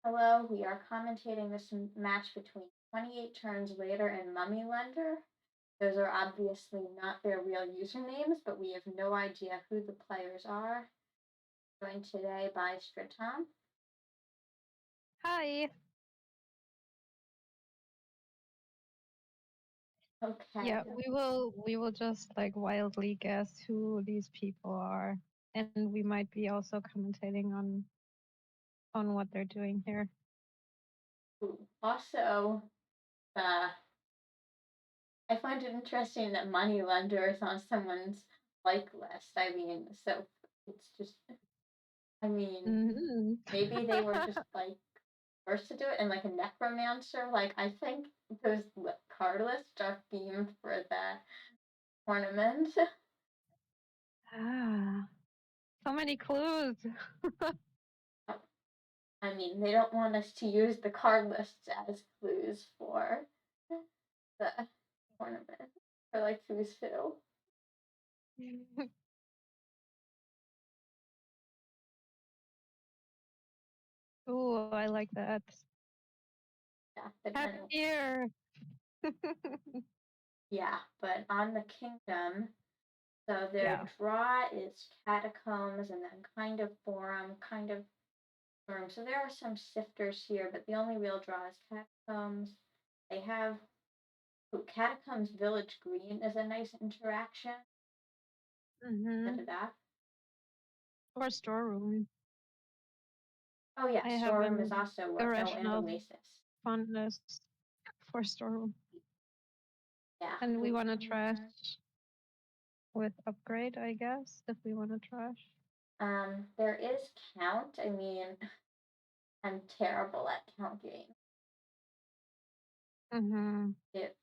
Hello, we are commentating this match between 28 Turns Later and Mummylender. Those are obviously not their real usernames, but we have no idea who the players are. Joined today by strumphf. Hi. Okay. Yeah, we will just like wildly guess who these people are, and we might be also commentating on what they're doing here. Also, I find it interesting that Moneylender is on someone's like list. I mean, so it's just, maybe they were just like first to do it, and like a necromancer. Like I think those card lists are themed for the tournament. So many clues. I mean, they don't want us to use the card lists as clues for the tournament, for like who's who. Ooh, I like that. Yeah, but Happy anyway, year. yeah, but on the kingdom, so their Yeah. draw is catacombs and then kind of forum, kind of room. So there are some sifters here, but the only real draw is catacombs. They have catacombs village green is a nice interaction. Mm-hmm. Da-da-da. Or storeroom. Oh yeah, I have storeroom is an also oh, and irrational oasis. fondness for storeroom. Yeah. And we want to trash with upgrade, I guess, if we want to trash. There is count. I mean, I'm terrible at counting. Mm-hmm. It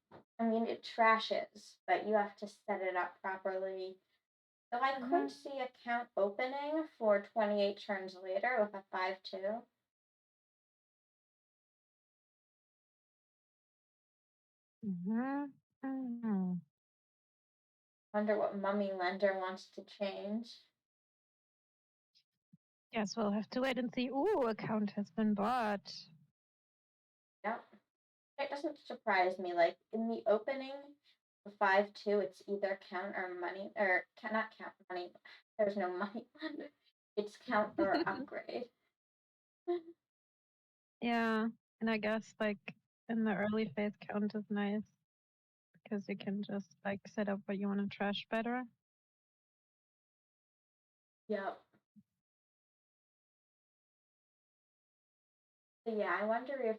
trashes, but you have to set it up properly. So I Mm-hmm. could see a count opening for 28 turns later with a 5-2. Mm-hmm. Mm-hmm. Wonder what Mummylender wants to change. Guess we'll have to wait and see. Ooh, account has been bought. Yep. It doesn't surprise me. Like in the opening, the 5-2, it's either count or money, or cannot count money. There's no money lender. It's count or upgrade. Yeah, and I guess like in the early phase, count is nice because you can just like set up what you want to trash better. Yep. So yeah, I wonder if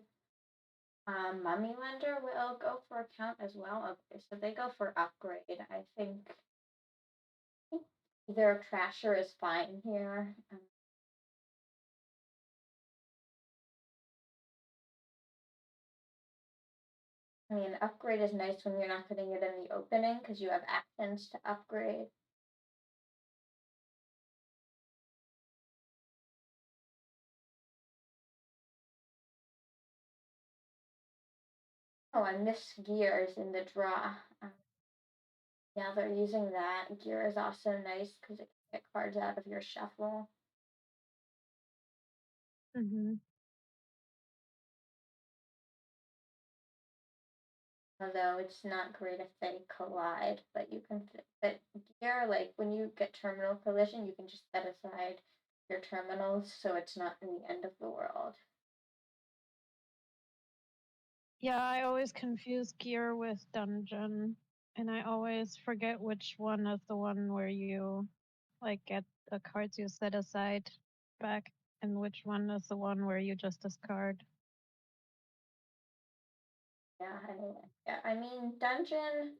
Mummylender will go for account as well. Okay, so they go for upgrade. I think either Trasher is fine here. I mean, upgrade is nice when you're not getting it in the opening because you have actions to upgrade. Oh, I missed gears in the draw. Yeah, they're using that. Gear is also nice because it can get cards out of your shuffle. Mm-hmm. Although it's not great if they collide, but you can. But gear, like when you get terminal collision, you can just set aside your terminals, so it's not in the end of the world. Yeah, I always confuse gear with dungeon, and I always forget which one is the one where you like get the cards you set aside back, and which one is the one where you just discard. Yeah, anyway. Yeah, I mean, dungeon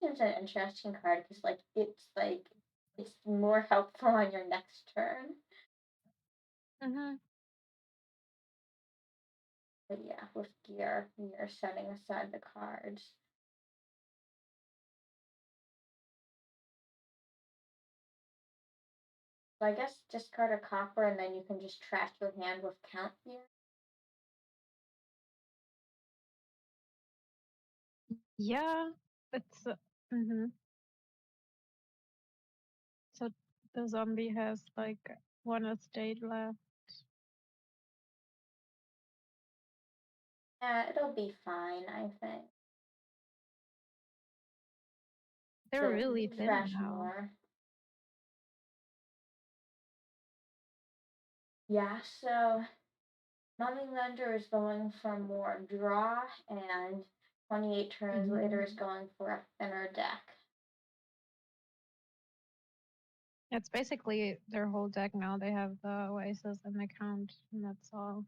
is an interesting card because it's more helpful on your next turn. Mm-hmm. But yeah, with gear, you're setting aside the cards. So I guess discard a copper and then you can just trash your hand with count gear. Yeah, it's mm-hmm. So the zombie has like one estate left. Yeah, it'll be fine, I think. They're You'll really thin trash now. more. Yeah, so Mummylender is going for more draw, and 28 turns later Hmm. is going for a thinner deck. It's basically their whole deck now. They have the Oasis and the Count, and that's all.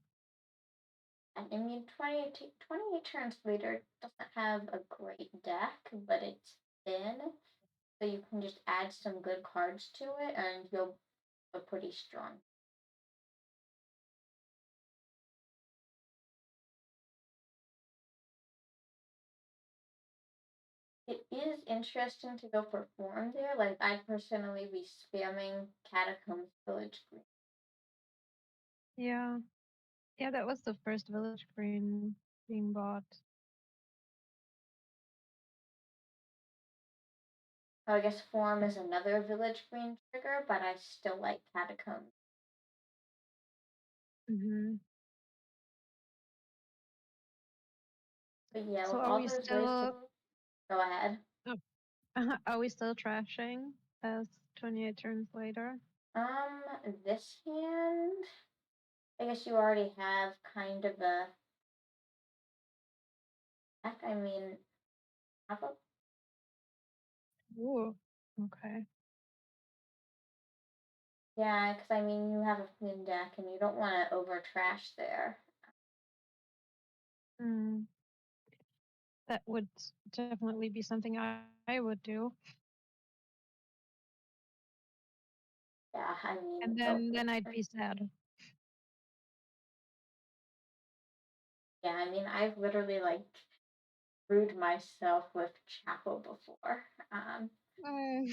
And I mean, 28 turns later doesn't have a great deck, but it's thin, so you can just add some good cards to it, and you'll be pretty strong. It is interesting to go for form there. Like, I'd personally be spamming Catacombs Village Green. Yeah. Yeah, that was the first Village Green being bought. Oh, I guess form is another Village Green trigger, but I still like Catacombs. Hmm. But yeah, So with are all we those ways to still go ahead. oh, are we still trashing as 28 turns later? Um, this hand, I guess you already have kind of a deck. I mean, have a Ooh. Okay. yeah, because I mean, you have a thin deck, and you don't want to over trash there. Mm, that would definitely be something I would do. Yeah, I mean, And go then for I'd it. be sad. Yeah, I mean, I've literally like brewed myself with Chapel before. Mm.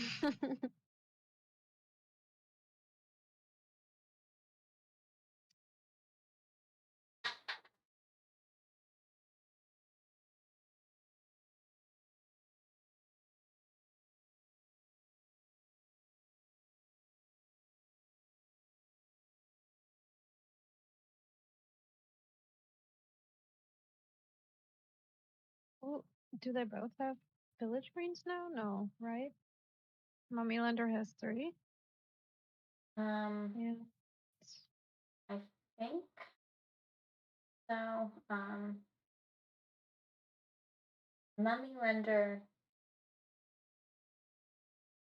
Well, do they both have village greens now? No, right? Mummylender has 3. Um, Yeah. I think so. Mummylender.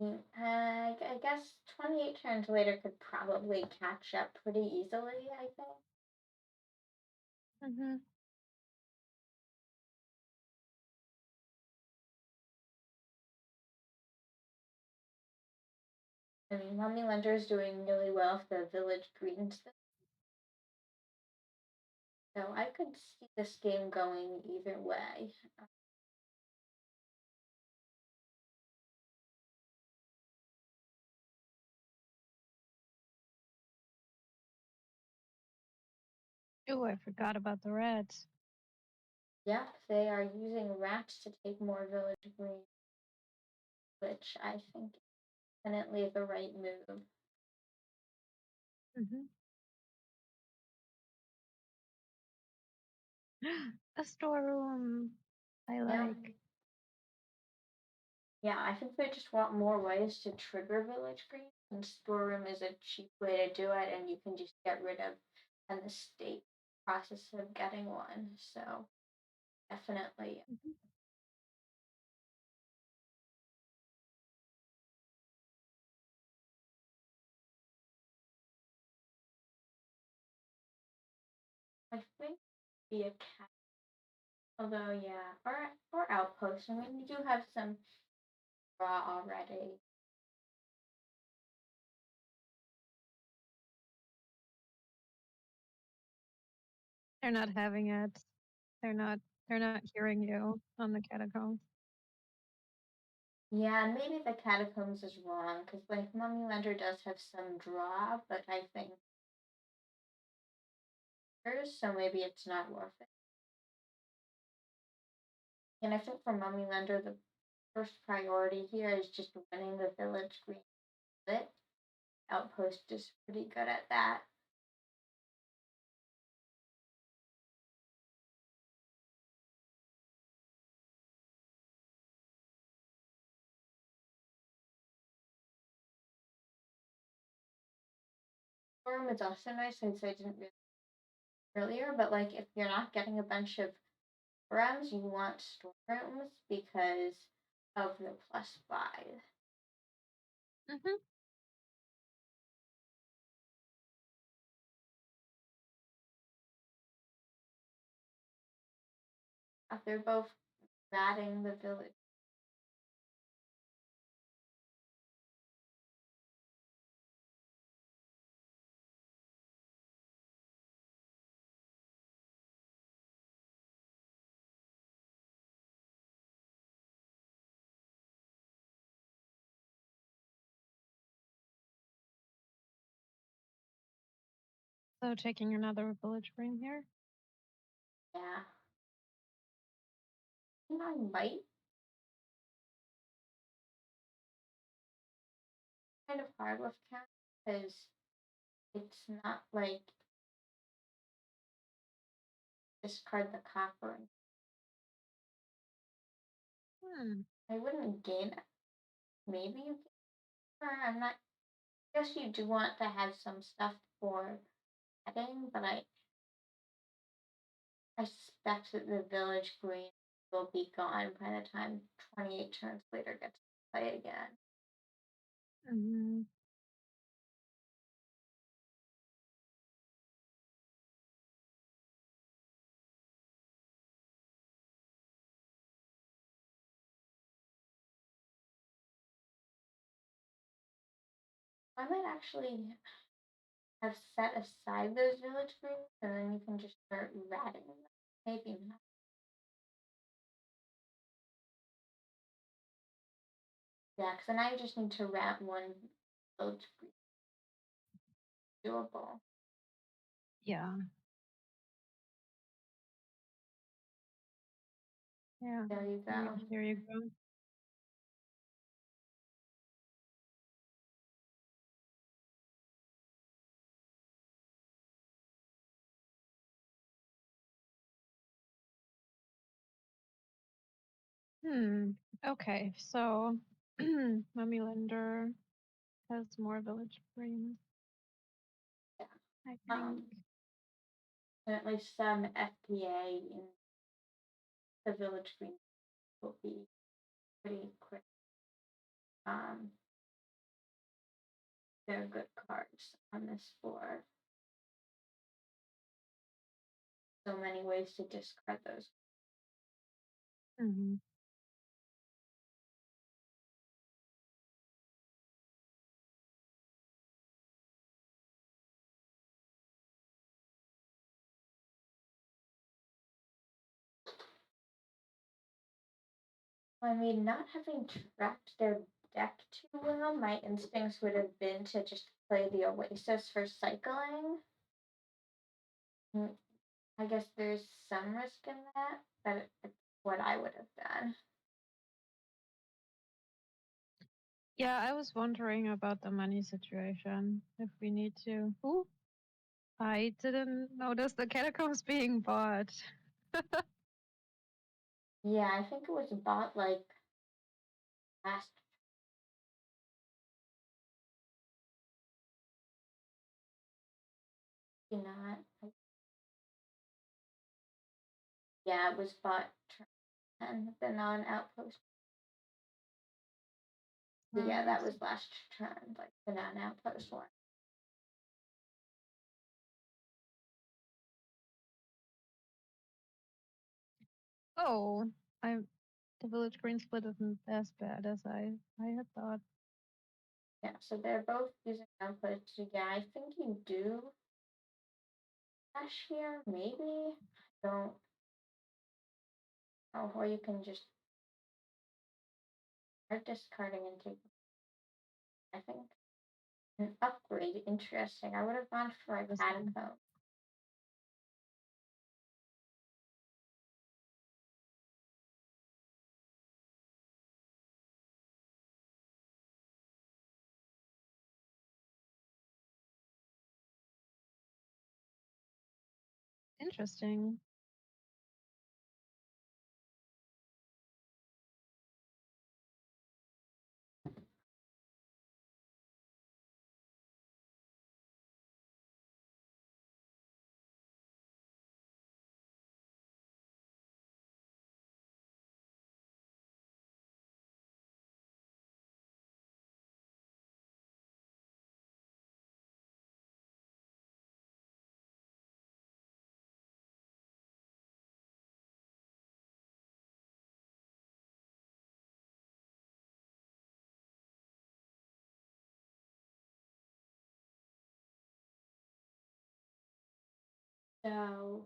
I guess 28 turns later could probably catch up pretty easily, I think. Hmm. I mean, Mummylender is doing really well with the village greens, so I could see this game going either way. Oh, I forgot about the reds. Yep, they are using rats to take more village green, which I think is definitely the right move. Hmm. A storeroom. I Yeah, like. yeah, I think they just want more ways to trigger village green, and storeroom is a cheap way to do it, and you can just get rid of and the state process of getting one. So definitely, Mhm. I think be a cat. Although, yeah, or outpost. I mean, you do have some raw already. They're not having it. They're not. They're not hearing you on the catacombs. Yeah, and maybe the catacombs is wrong because like Mummylender does have some draw, but I think there's so maybe it's not worth it. And I think for Mummylender, the first priority here is just winning the village green split. Outpost is pretty good at that. forum is also nice since I didn't really earlier, but like if you're not getting a bunch of forums, you want storerooms because of the +5. Hmm. They're both ratting the village. So taking another village green here. Yeah. I might kind of hard with cat because it's not like discard the copper. Hmm. I wouldn't gain it. Maybe you can. I'm not. I guess you do want to have some stuff for adding, but I suspect that the village green will be gone by the time 28 turns later gets to play again. Hmm. I might actually have set aside those village greens and then you can just start ratting them. Maybe not. Yeah, because then I just need to rat one village green. Doable. Yeah. Yeah. There you Here, go. here you go. Hmm. Okay. So, Mummylender has more village greens, Yeah. I think. And at least some FPA in the village green will be pretty quick. Um, they're good cards on this board. So many ways to discard those. Hmm. I mean, not having tracked their deck too well, my instincts would have been to just play the Oasis for cycling. Mm, I guess there's some risk in that, but it's what I would have done. Yeah, I was wondering about the money situation. If we need to. Ooh, I didn't notice the catacombs being bought. Yeah, I think it was bought like last. Not. Yeah, it was bought turn the non-outpost. Yeah, that was last turn, like the non-outpost one. Oh, I the village green split isn't as bad as I had thought. Yeah, so they're both using outposts. So yeah, I think you do dash here, maybe. Don't know, or you can just start discarding and take. I think an upgrade. Interesting. I would have gone for a Interesting. catacomb. Interesting. So,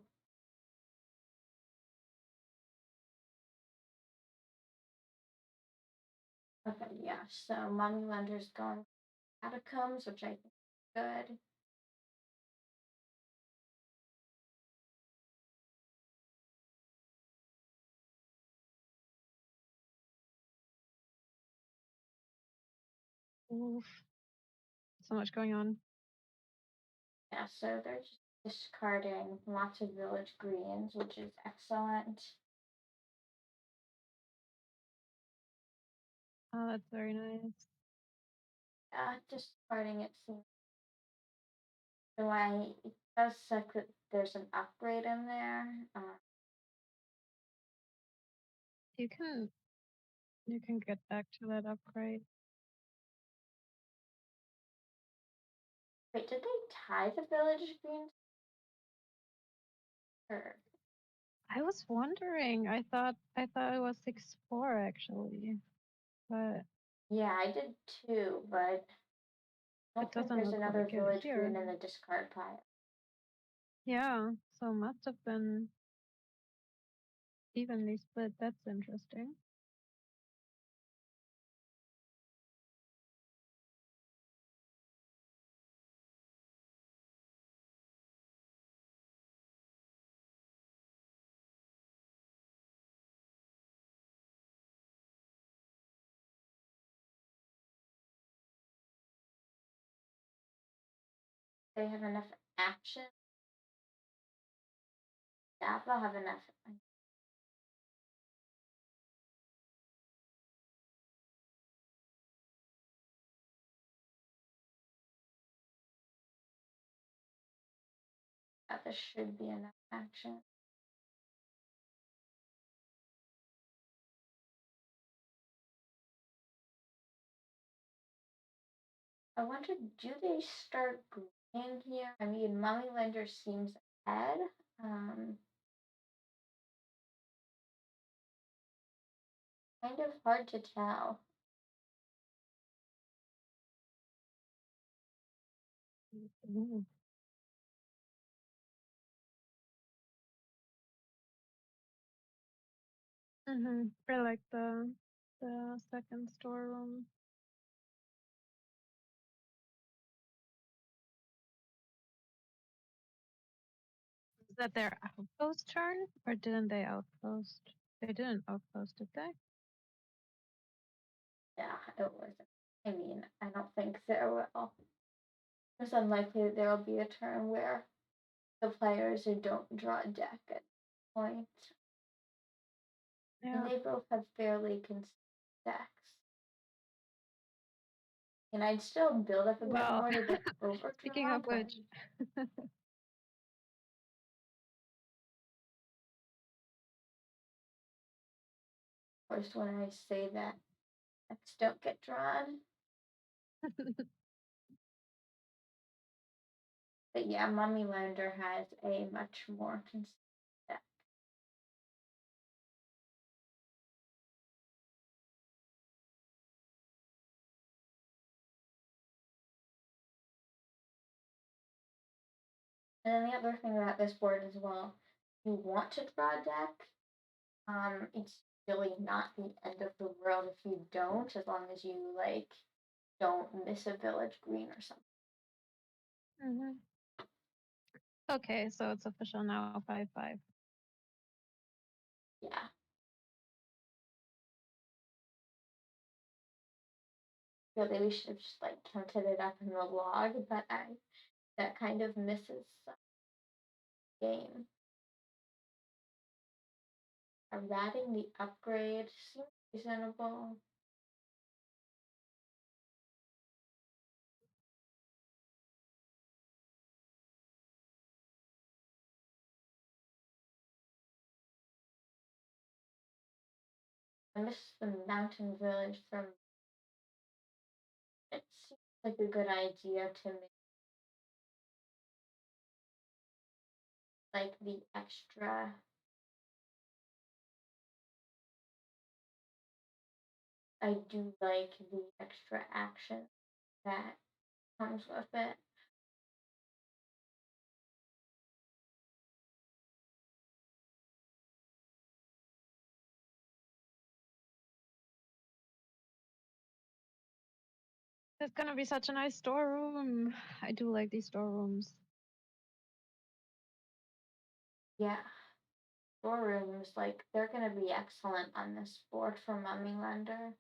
okay, yeah. So, Mummy going catacombs, which I think is good. Oof. So much going on. Yeah, so they're just discarding lots of village greens, which is excellent. Oh, that's very nice. Discarding it seems the way it does suck that there's an upgrade in there. You can get back to that upgrade. Wait, did they tie the village greens? Or I was wondering. I thought it was 6-4 actually, but yeah, I did too, but I it don't think doesn't there's look another like it village here. green in the discard pile. Yeah, so it must have been evenly split. That's interesting. They have enough action. Yeah, they'll have enough. Yeah, this should be enough action. I wonder, do they start greening here? I mean, Mummylender seems ahead. Um, Kind of hard to tell. Ooh. For like the second storeroom. Is that their outpost turn, or didn't they outpost? They didn't outpost, did they? Yeah, it was. I mean, I don't think there will. It's unlikely that there will be a turn where the players who don't draw a deck at point. And Yeah. they both have fairly consistent decks. And I'd still build up a bit Well, more to get speaking overdraw, of but which, of course, when I say that, decks don't get drawn. But yeah, Mummylender has a much more consistent deck. And then the other thing about this board as well, you want to draw a deck. It's really not the end of the world if you don't, as long as you like don't miss a village green or something. hmm Okay, so it's official now, 5-5. Yeah. Really, we should have just like counted it up in the log, but that kind of misses the game. Ratting the upgrade seems reasonable. I miss the mountain village from. It seems like a good idea to make like the extra. I do like the extra action that comes with it. It's gonna be such a nice storeroom. I do like these storerooms. Yeah, storerooms, like, they're gonna be excellent on this board for Mummylender.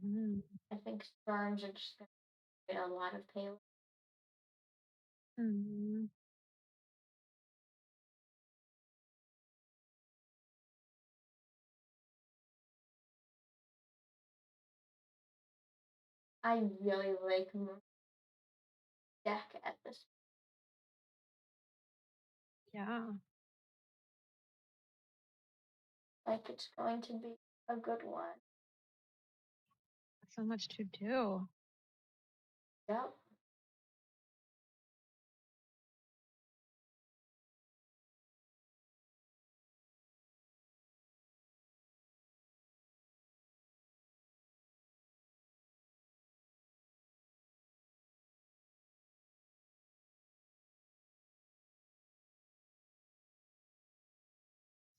Hmm. I think storms are just gonna get a lot of payload. Hmm. I really like deck at this. Yeah, Like, it's going to be a good one. so much to do. Yep.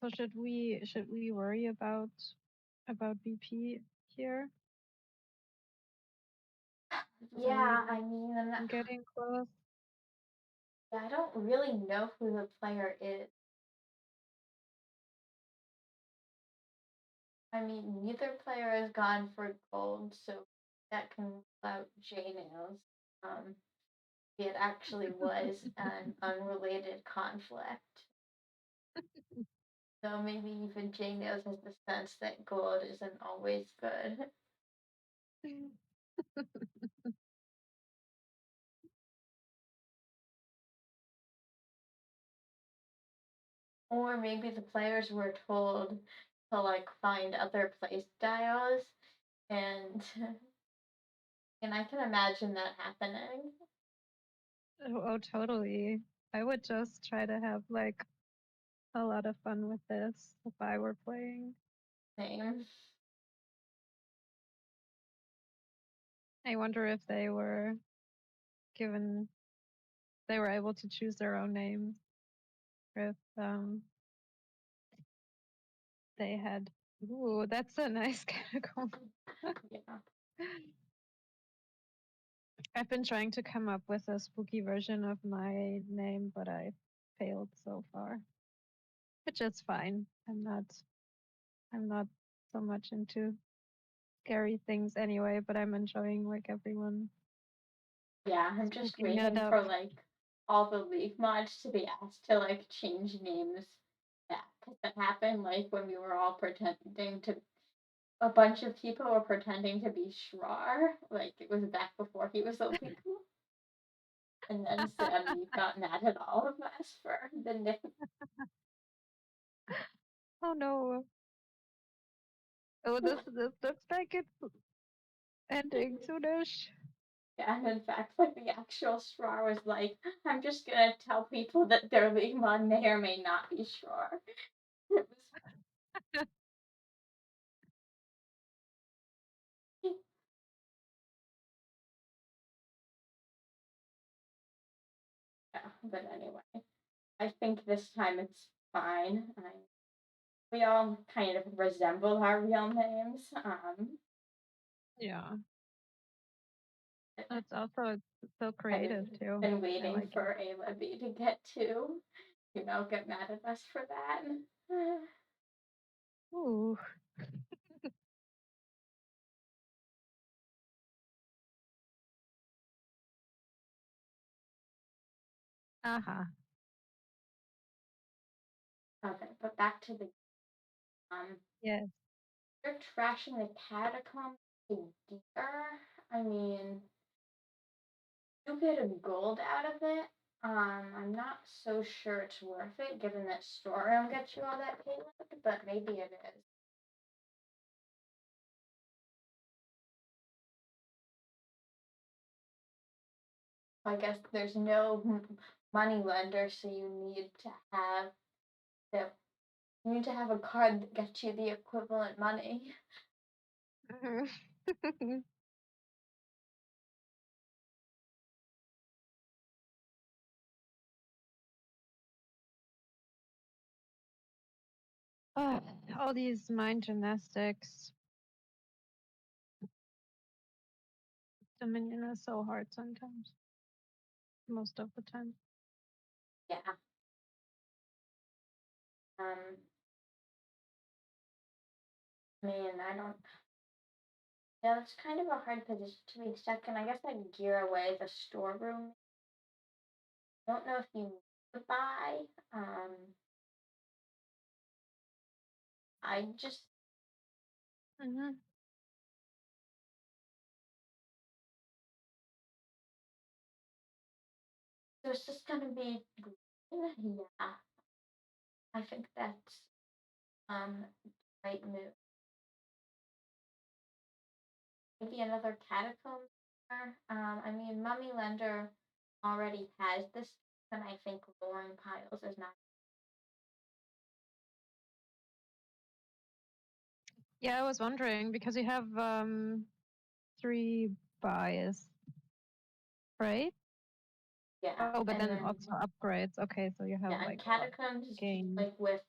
So should we worry about BP here? Yeah, I mean, Getting close. yeah, I don't really know who the player is. I mean, neither player has gone for gold, so that can rule out J-Nails. Um, it actually was an unrelated conflict. So maybe even J-Nails has the sense that gold isn't always good. Or maybe the players were told to like find other play styles and and I can imagine that happening. Oh, totally. I would just try to have like a lot of fun with this if I were playing. Same. I wonder if given they were able to choose their own names, or if they had. Ooh, that's a nice catacomb. Yeah. I've been trying to come up with a spooky version of my name, but I failed so far, which is fine. I'm not so much into scary things anyway, but I'm enjoying like everyone Yeah, I'm just spooking it waiting up. for like all the League mods to be asked to like change names back. Because that happened like when we were all pretending to a bunch of people were pretending to be Shrar. Like it was back before he was illegal. And then Sammy got mad at all of us for the name. Oh no. Oh, this looks like it's ending soonish. Yeah, and in fact, like the actual Shrar was like, I'm just gonna tell people that their League mod may or may not be Shrar. It was yeah, but anyway, I think this time it's fine. We all kind of resemble our real names. Yeah. That's also so Kind of creative too. been I waiting like it. for a Libby to get to, get mad at us for that. Ooh. Uh-huh. Okay, but back to the um, Yes. they're trashing the catacomb to deer. I mean, you get a gold out of it. I'm not so sure it's worth it, given that storeroom gets you all that payload, but maybe it is. I guess there's no money lender, so the you need to have a card that gets you the equivalent money. Ah, all these mind gymnastics. Dominion is so hard sometimes. Most of the time. Yeah. Um, Man, I don't. Yeah, it's kind of a hard position to be stuck in. I guess I'd gear away the storeroom. I don't know if you need to buy. Um, I just Mm-hmm. There's just gonna be green. Yeah, I think that's the right move. Maybe another catacomb. I mean, Mummylender already has this, and I think lowering piles is not. Yeah, I was wondering because you have 3 buys, right? Yeah, Oh, but and then then also upgrades. Okay, so you have yeah, and like a lot of catacombs is gain. like with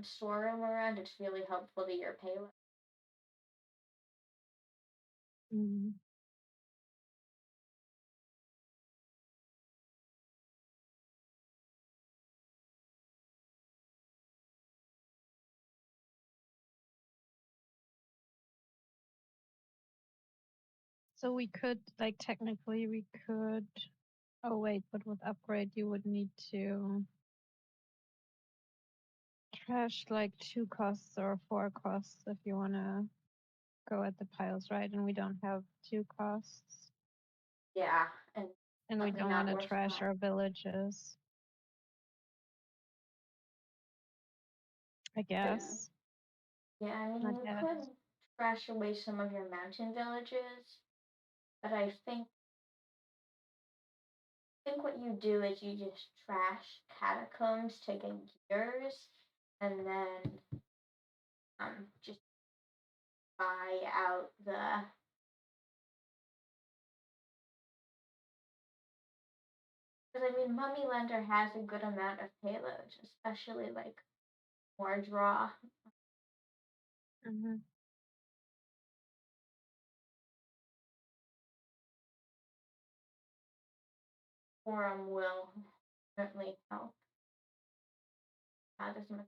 storeroom around. It's really helpful to your payload. Mm. So we could like technically we could. Oh wait, but with upgrade you would need to trash like 2 costs or 4 costs if you want to go at the piles, right? And we don't have 2 costs, Yeah, and and we definitely don't want not to trash worthwhile. our villages, I True. guess. Yeah, I mean Not you yet. could trash away some of your mountain villages, but I think what you do is you just trash catacombs to get gears, and then just buy out the. Because I mean, Mummylender has a good amount of payloads, especially like more draw. Hmm. Forum will certainly help. Not as much.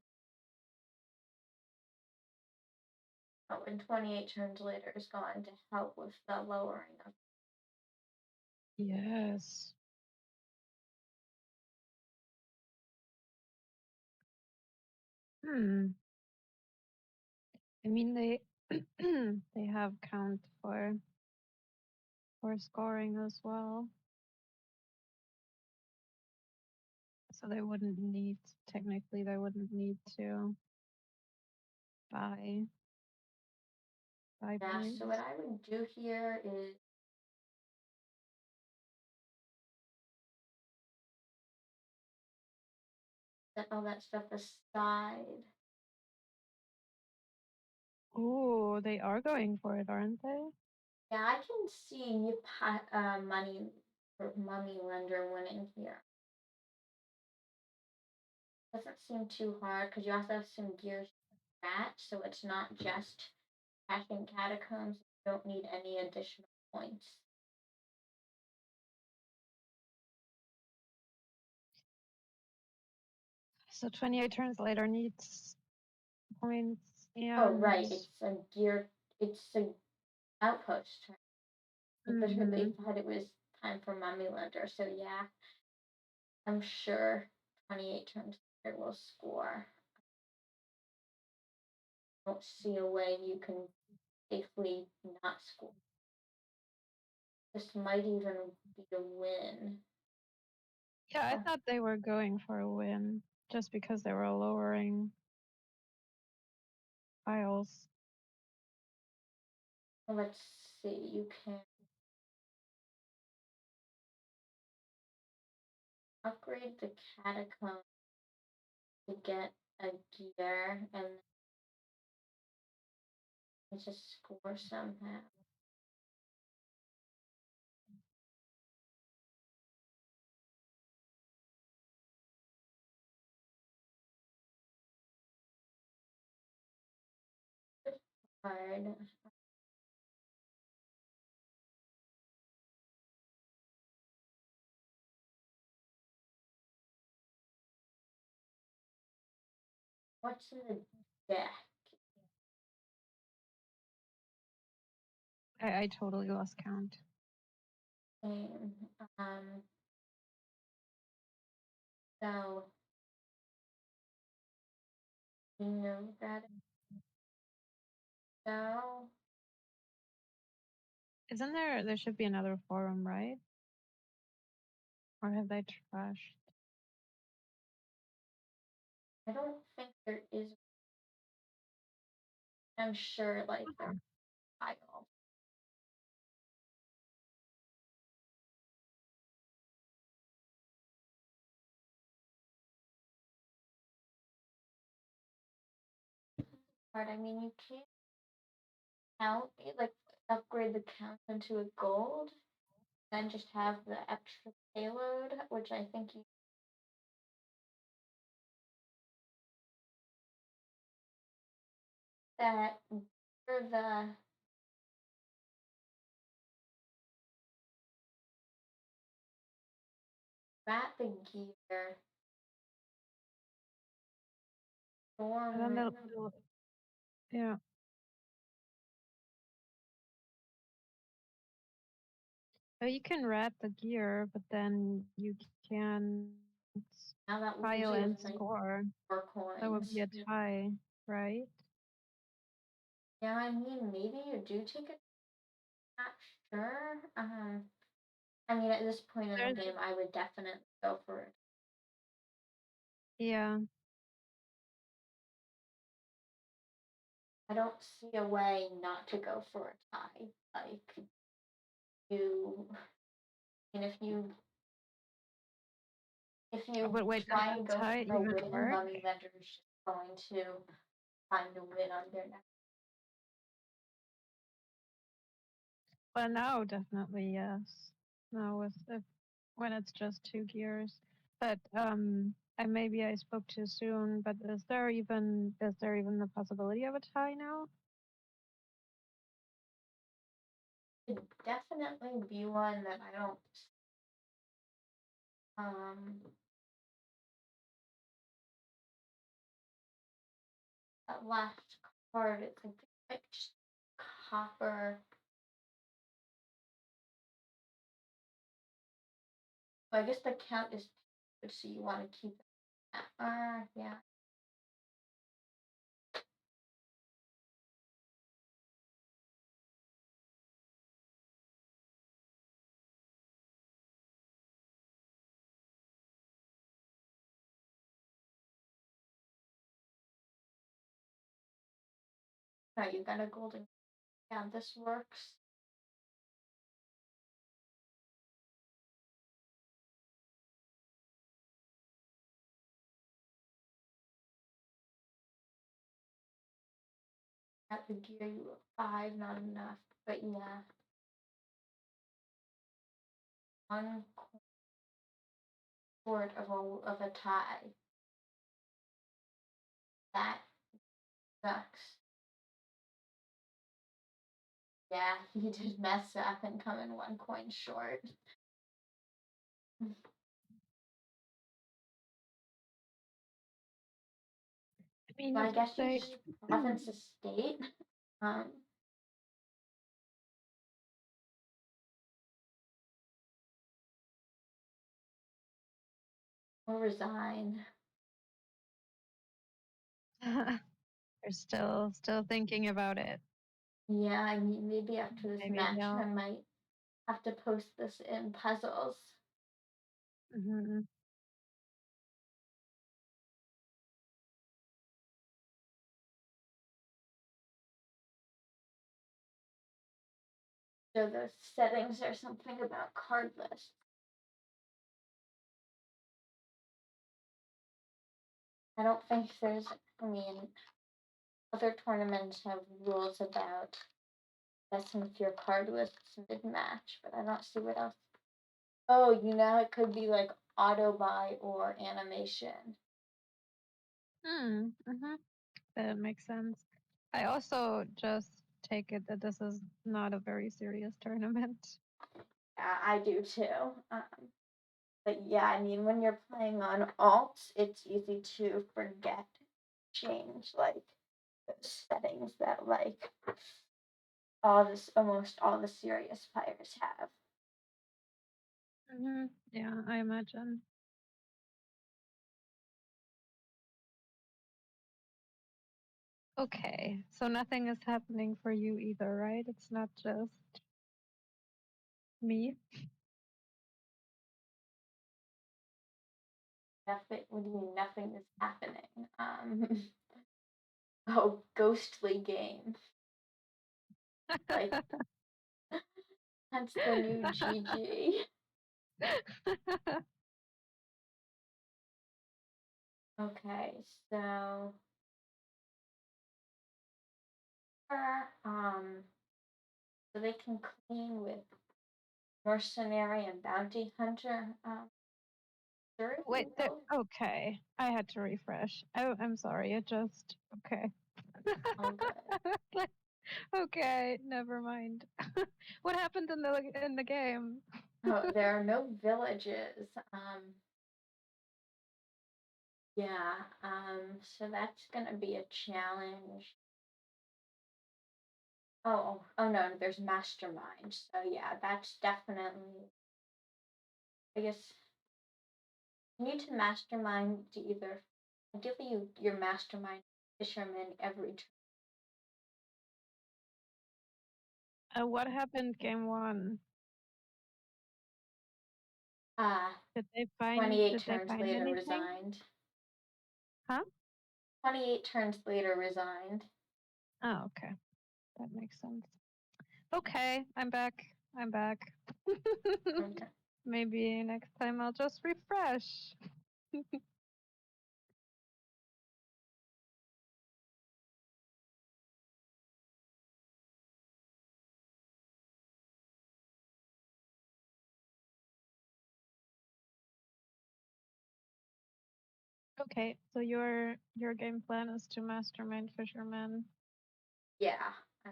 But when 28 turns later is going to help with the lowering of. Yes. Hmm. I mean they they have count for scoring as well. So they wouldn't need technically they wouldn't need to buy Yeah, so what points. I would do here is set all that stuff aside. Ooh, they are going for it, aren't they? Yeah, I can see money for Mummylender winning here. Doesn't seem too hard because you also have some gears that, so it's not just hacking catacombs. You don't need any additional points. So 28 turns later needs points Oh, and right, it's a gear. It's a outpost. It mm-hmm. literally thought it was time for Mummylender. So yeah, I'm sure 28 turns later will score. I don't see a way you can safely not score. This might even be a win. Yeah, I Uh, thought they were going for a win just because they were lowering piles. let's see. You can upgrade the catacomb to get a gear and then just score somehow. Hard. What's in the deck? I totally lost count. Same. So you know that so Isn't there should be another forum, right? Or have they trashed? I don't think there is. I'm sure like there's file. But I mean, you can't count like upgrade the count into a gold, then just have the extra payload, which I think you that for the rat the gear And then dormant. yeah. Oh, you can rat the gear, but then you can Now that leaves file you and with like score. four That would coins. be a tie, right? Yeah, I mean maybe you do take it. Not sure. I mean at this point in the There's game, I would definitely go for it. yeah. I don't see a way not to go for a tie. Like you, and if you But wait, does try and the go tie for a even win, work? Mummylender is just going to find a win on their next. Well, now definitely yes. Now with if when it's just two gears. But and maybe I spoke too soon, but is there even the possibility of a tie now? Could definitely be one that I don't. Um, that last card, it's like just copper. So I guess the count is, so you want to keep it. Yeah. No, you got a golden. Yeah, this works. At the gear, you have five, not enough. But yeah, one quart of a tie. That sucks. Yeah, he did mess up and come in one coin short. I mean, But if I guess you they just province a state. Um, or resign. they're still thinking about it. Yeah, I mean, maybe after this Maybe match, I they'll. might have to post this in puzzles. Mhm. So the settings are something about card lists. I don't think there's, I mean, other tournaments have rules about messing with your card lists mid match, but I don't see what else. Oh, it could be like auto buy or animation. Mhm. That makes sense. I also just take it that this is not a very serious tournament. Yeah, I do too. But yeah, I mean, when you're playing on alt, it's easy to forget. change like those settings that like almost all the serious players have. Yeah, I imagine. Okay, so nothing is happening for you either, right? It's not just me. Nothing. What do you mean nothing is happening? Oh, ghostly game. Like that's the new GG. Okay, so um, so they can clean with mercenary and bounty hunter. Three Wait, really okay. I had to refresh. I'm sorry. It just okay. all good. Okay, never mind. What happened in the game? Oh, there are no villages. Yeah. So that's gonna be a challenge. Oh no, there's mastermind. So yeah, that's definitely. I guess you need to mastermind to either. Ideally, your mastermind fisherman every turn. What happened game one? Ah, Did they find 28 did they turns find later anything? resigned. Huh? 28 turns later resigned. Oh, okay. That makes sense. Okay, I'm back. I'm back. Okay. Maybe next time I'll just refresh. Okay, so your game plan is to mastermind fishermen. Yeah, I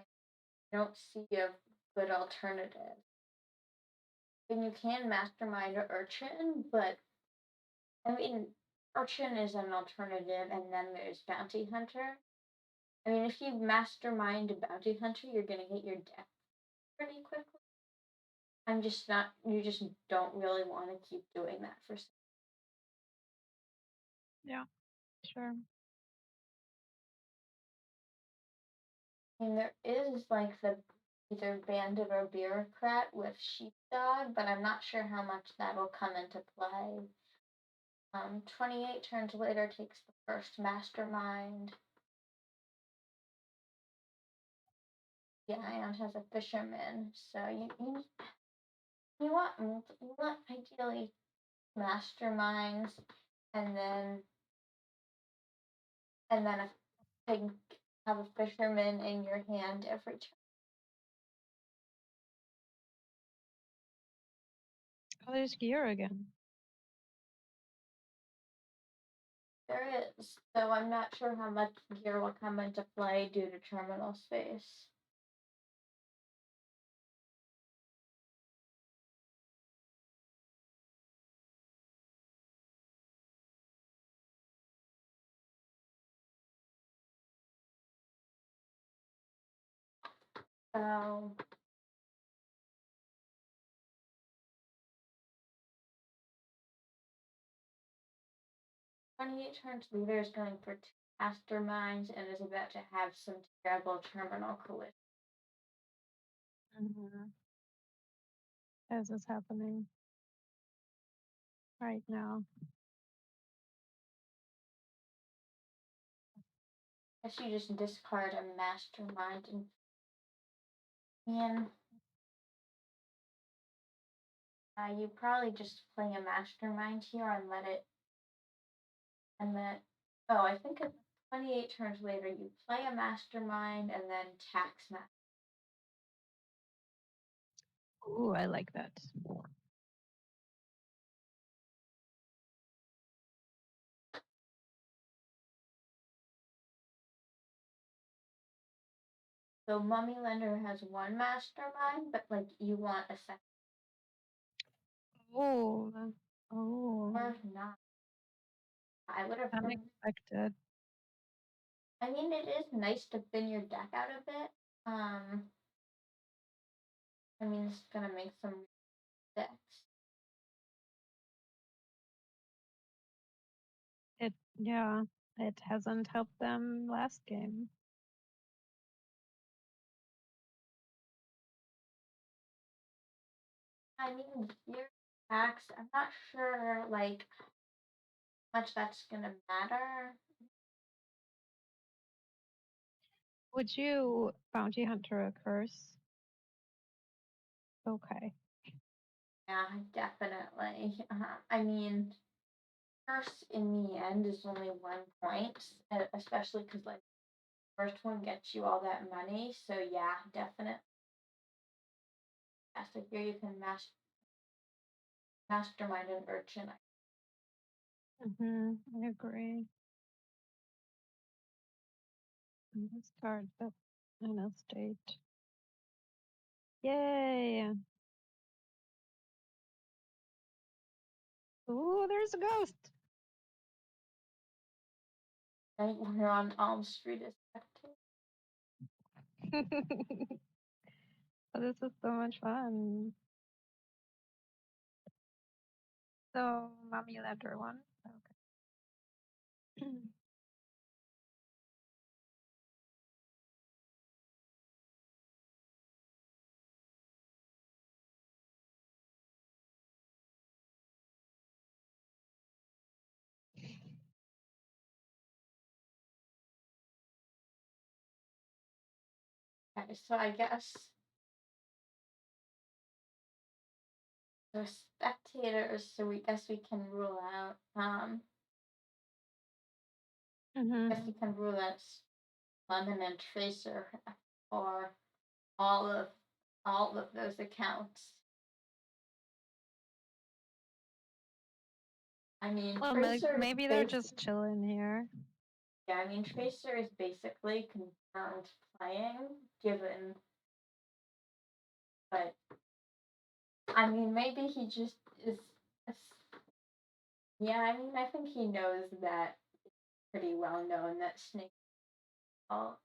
don't see a good alternative. And you can mastermind Urchin, but I mean, Urchin is an alternative, and then there's Bounty Hunter. I mean, if you mastermind a Bounty Hunter, you're gonna hit your death pretty quickly. I'm just not, you just don't really want to keep doing that for. Yeah, sure. I mean, there is like the either bandit or bureaucrat with sheepdog, but I'm not sure how much that'll come into play. 28 turns later takes the first mastermind. The Ion has a fisherman, so you want ideally masterminds, and then a pig have a fisherman in your hand every turn. Oh, there's gear again. There is, so I'm not sure how much gear will come into play due to terminal space. So 28 turns leader is going for two masterminds and is about to have some terrible terminal collision. As is happening right now. Guess you just discard a mastermind and you probably just play a mastermind here and let it, and then, oh, I think at 28 turns later you play a mastermind and then tax master. Ooh, I like that. So Mummylender has one mastermind, but like you want a second Oh, oh, or not. I would have unexpected. mean, it is nice to thin your deck out a bit. I mean, it's gonna make some decks. Yeah, it hasn't helped them last game. I mean, your packs, I'm not sure like much that's gonna matter. Would you bounty hunter a curse? Okay. Yeah, definitely. I mean, first in the end is only 1 point, especially because like first one gets you all that money. So yeah, definitely. Yeah, so here you can mastermind an urchin. I agree. This card, but in a state. Yay! Ooh, there's a ghost! Right when you're on Elm Street is Oh, this is so much fun. So, Mummylender one. Okay. okay. So I guess the spectators. So we guess we can rule out. Guess we can rule out Lemon and Tracer for all of all of those accounts. I mean, Well, Tracer is maybe they're just chilling here. yeah, I mean, Tracer is basically confirmed playing, given, but I mean, maybe he just is. Yeah, I mean, I think he knows that it's pretty well known that Snake's fault.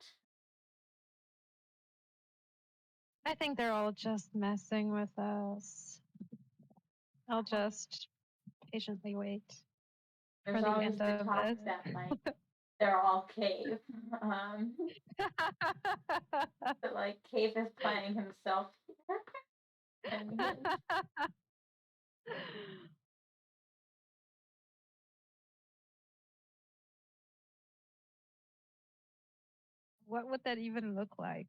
I think they're all just messing with us. I'll just patiently wait There's for the always end the of talk this. that like they're all Cave. But like Cave is playing himself here. And What would that even look like?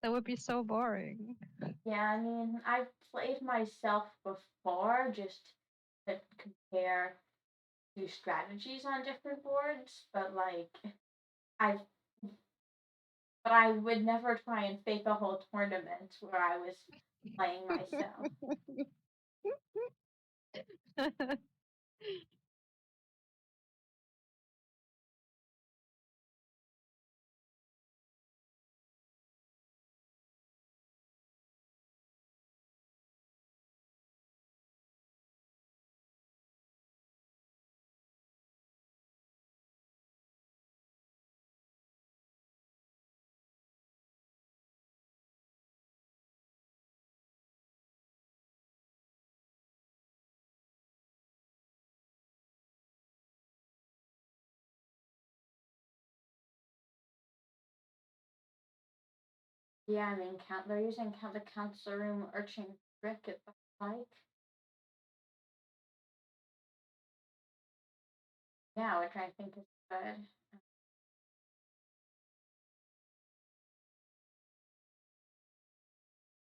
That would be so boring. yeah, I mean, I've played myself before just to compare two strategies on different boards, but like I but I would never try and fake a whole tournament where I was playing myself. Yeah, I mean, they're using the council room urchin trick. It looks like. Yeah, which I think is good.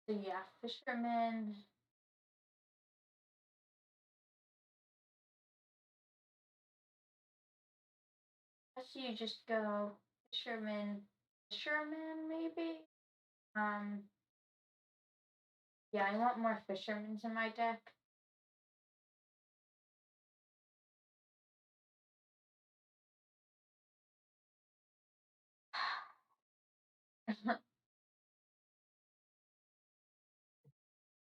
So yeah, fisherman. Guess you just go fisherman maybe. Um, yeah, I want more fishermen in my deck.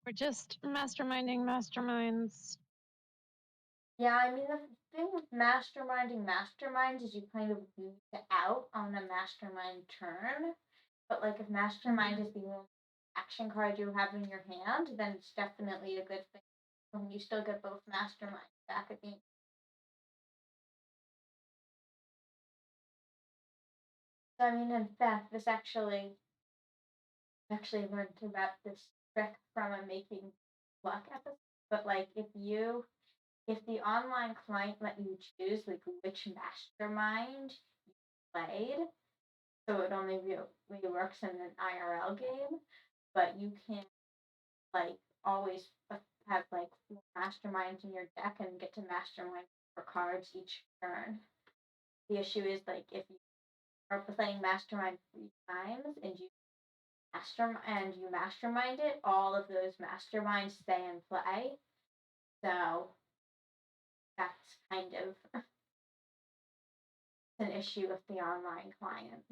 We're just masterminding masterminds. Yeah, I mean thing with masterminding masterminds is you kind of lose out on a mastermind turn. But like if mastermind Mhm. is the only action card you have in your hand, then it's definitely a good thing. You still get both masterminds back at the end. So, I mean, in fact, this actually learned about this trick from a making luck episode. But like if the online client let you choose like which mastermind you played, so it only really works in an IRL game, but you can like always have like four masterminds in your deck and get to mastermind for cards each turn. The issue is like if you are playing mastermind 3 times and you mastermind it, all of those masterminds stay in play. So that's kind of an issue with the online client.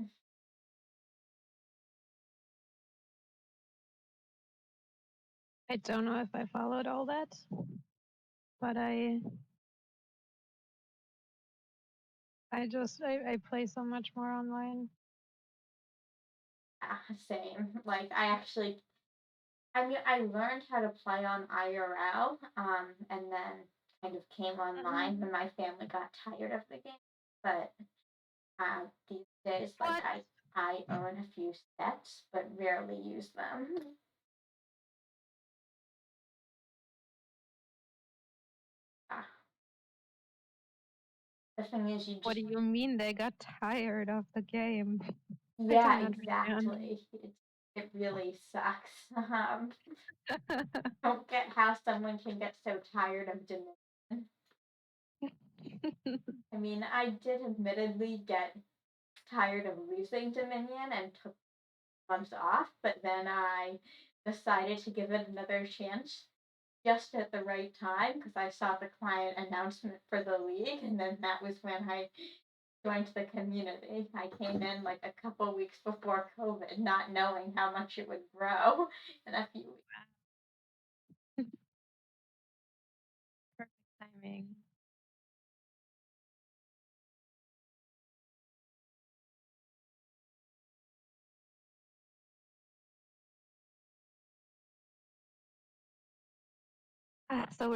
I don't know if I followed all that, but I play so much more online. Same. Like I mean, I learned how to play on IRL, and then kind of came online Mhm. when my family got tired of the game. But these days, like What? I own a few sets, but rarely use them. Uh, the thing is, you What just do you mean they got tired of the game? I yeah, don't understand. exactly. It really sucks. Don't get how someone can get so tired of Dominion. I mean, I did admittedly get tired of losing Dominion and took months off, but then I decided to give it another chance just at the right time because I saw the client announcement for the league, and then that was when I joined the community. I came in like a couple weeks before COVID, not knowing how much it would grow in a few weeks. Perfect timing. So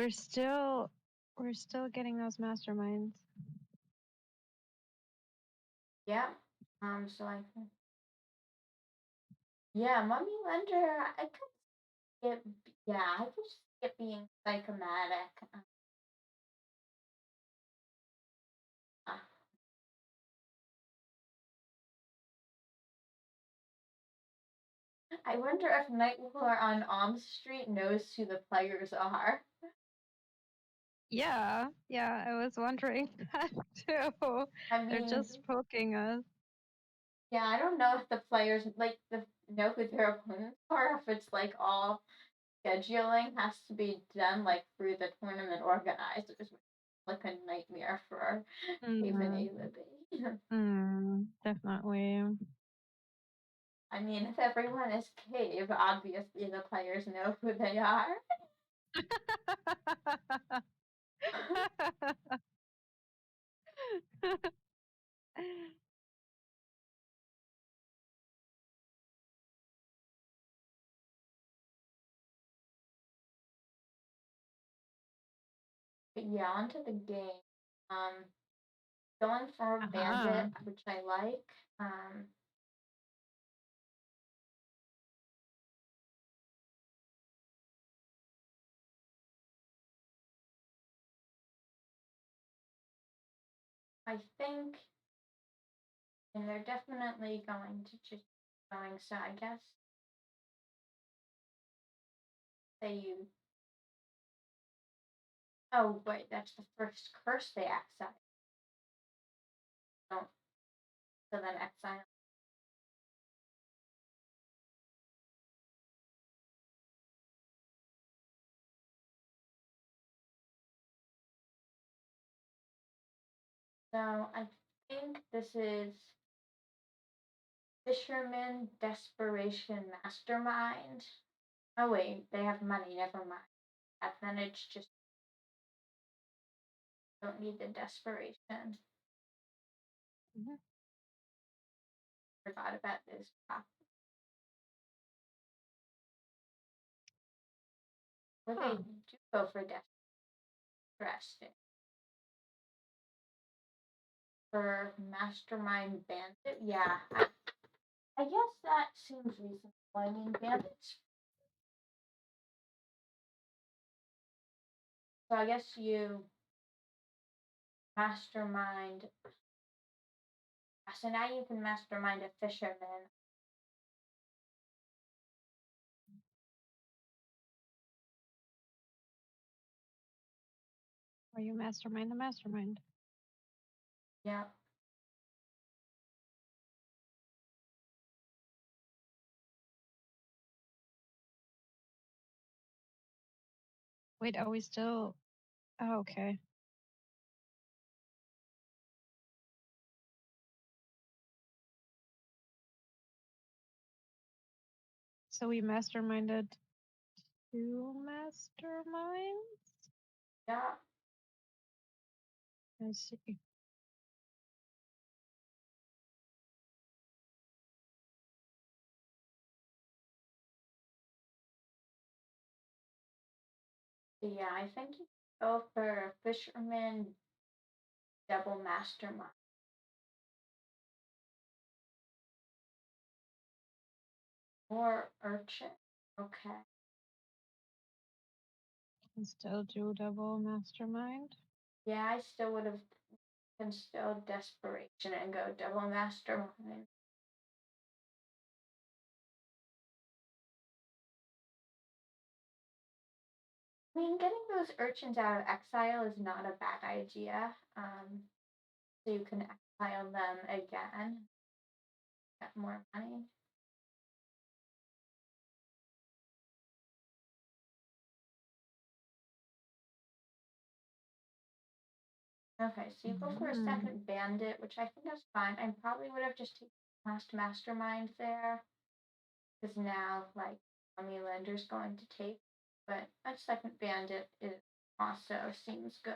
we're still getting those masterminds. Yeah. So I think, yeah, Mummylender, I could skip, yeah, I could skip being psychomatic. Uh, I wonder if Nightmare on Elm Street knows who the players are. Yeah, yeah, I was wondering that too. I They're mean, just poking us. yeah, I don't know if the players like know who their opponents are. If it's like all scheduling has to be done like through the tournament organizers, which is like a nightmare for even Mm, a Libby. definitely. I mean, if everyone is Cave, obviously the players know who they are. But yeah, onto the game. Um, Going for Uh-huh. Bandit, which I like. Um, I think, and they're definitely going to just going. So I guess they use. Oh wait, that's the first curse they exile. Don't so then exile. So I think this is Fisherman Desperation Mastermind. Oh wait, they have money. Never mind. Then it's just Don't need the desperation. Mhm. Forgot about this crap. Well, they Huh. do go for desperation. For Mastermind Bandit, yeah. I guess that seems reasonable. I mean, bandits. So I guess you mastermind. So now you can mastermind a fisherman. Or you mastermind the mastermind. Yep. Wait, are we still? Oh, okay. So we masterminded 2 masterminds? Yeah. I see. Yeah, I think you go for fisherman double mastermind. Or urchin. Okay. And still do double mastermind. Yeah, I still would have instilled desperation and go double mastermind. I mean, getting those urchins out of exile is not a bad idea. So you can exile them again, get more money. Okay, so you go for a second bandit, which I think is fine. I probably would have just taken last mastermind there, because now like Mummy going to take, but a second bandit is also seems good.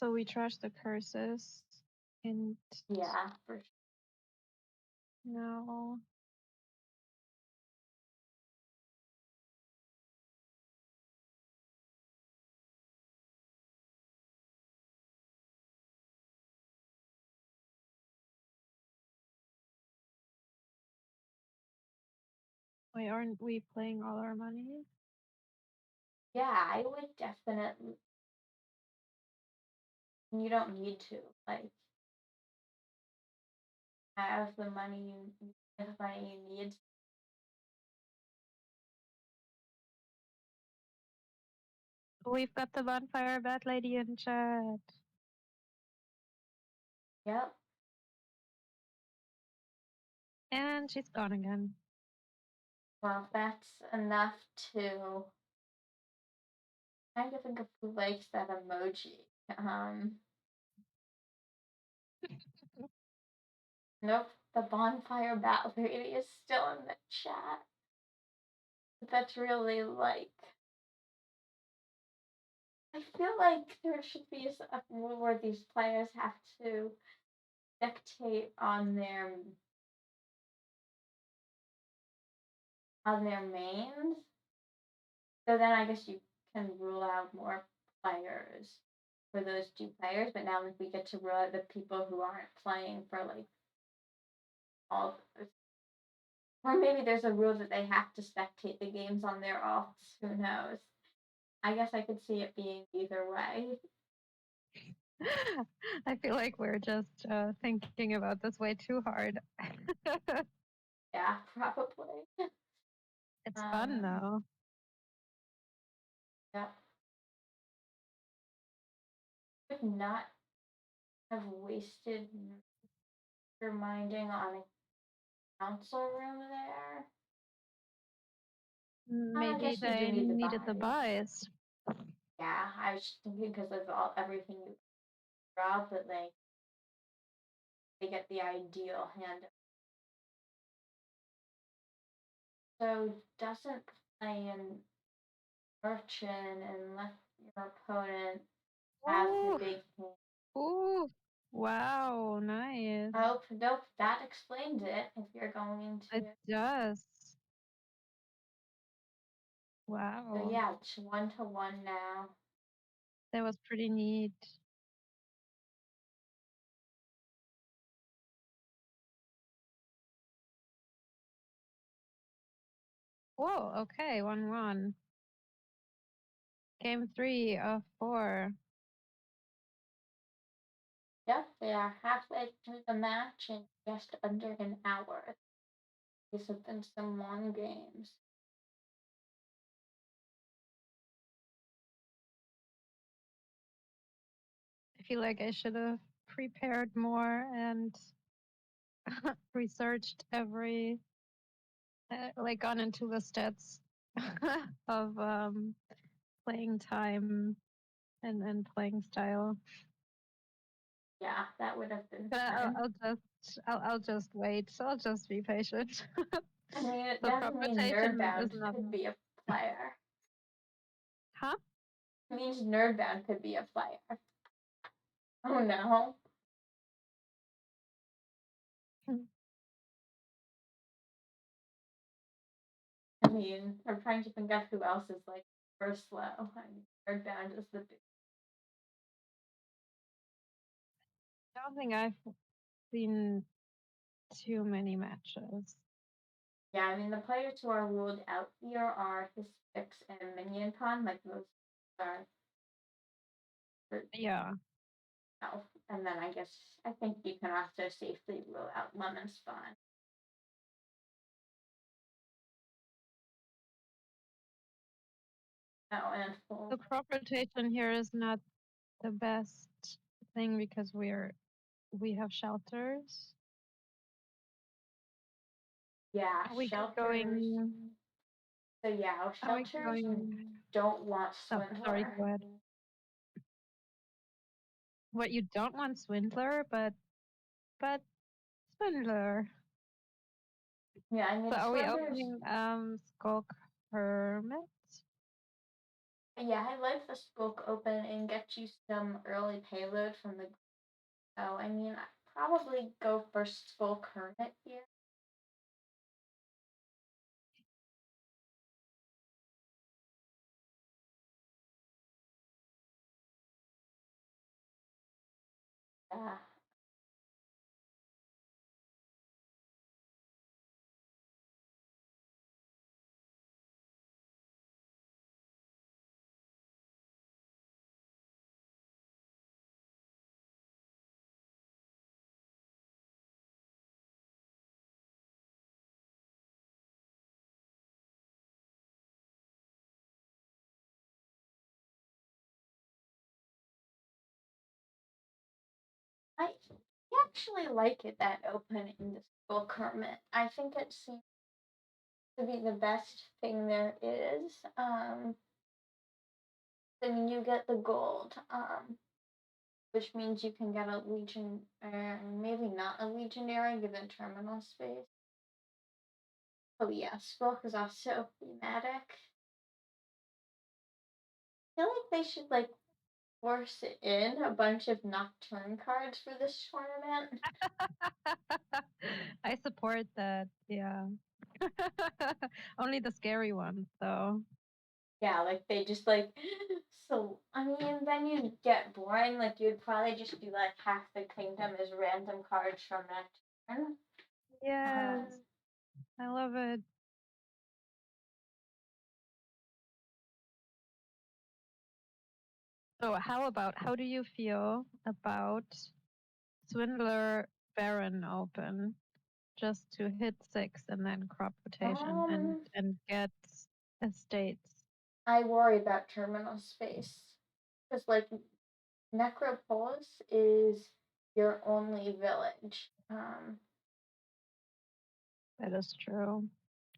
So we trash the curses. And Yeah, for sure. now why aren't we playing all our money? Yeah, I would definitely. You don't need to like have the money you need. We've got the bonfire bat lady in chat. Yep. And she's gone again. Well, that's enough to kind of think of who likes that emoji. Um, nope, the bonfire bat lady is still in the chat. But that's really like. I feel like there should be a rule where these players have to dictate on their mains. So then I guess you can rule out more players for those two players. But now we get to rule out the people who aren't playing for like all. Or maybe there's a rule that they have to spectate the games on their offs. Who knows? I guess I could see it being either way. I feel like we're just thinking about this way too hard. Yeah, probably. It's fun Um, though. yeah. Would not have wasted your minding on a council room there. I Maybe guess you do they need the needed the buys. buys. Yeah, I was just thinking because of everything you draw, but like they get the ideal hand. So doesn't play an merchant unless your opponent has the Ooh, big hand. ooh, wow, nice. Nope, nope, that explains it. If you're going It to, does. so Wow, yeah, it's 1-1 now. that was pretty neat. Whoa, okay, 1-1. Game 3 of 4. Yep, they are halfway through the match in just under an hour. These have been some long games. I feel like I should have prepared more and researched every, like gone into the stats of playing time and playing style. Yeah, that would have been But fun. I'll just wait. So I'll just be patient. I mean, it The doesn't crop mean rotation is Nerdbound not. could be a player. Huh? It means Nerdbound could be a player. Oh no. I mean, I'm trying to think of who else is like super slow. I mean, Nerdbound is the big. I don't think I've seen too many matches. Yeah, I mean, the players who are ruled out here are Hispix and Minion Con, like those are. Yeah. Oh, and then I think you can also safely rule out Lemon Spawn. Oh, and full. The crop rotation here is not the best thing because we have shelters. Yeah, Are we shelters. going? So yeah, Are we shelters going? don't want Oh, sorry. Swindler. Go ahead. What you don't want Swindler, but Swindler. Yeah, I So mean are we Swindlers. opening Skulk Hermit? Yeah, I like the Skulk open and get you some early payload from the. Oh, I mean, I'd probably go for Skulk Hermit here. Yeah. I actually like it that open in the Skulk Hermit. I think it seems to be the best thing there is. I mean, you get the gold, which means you can get a legion, maybe not a legionary given terminal space. Oh yeah, Skulk is also thematic. I feel like they should like force in a bunch of nocturne cards for this tournament. I support that. Yeah. Only the scary ones, though. Yeah, like they just like so I mean then you'd get boring, like you'd probably just do like half the kingdom as random cards from that turn. Yes, I love it. So, how do you feel about Swindler Baron Open? just to hit 6 and then crop rotation Um, and get estates. I worry about terminal space because like Necropolis is your only village. That is true.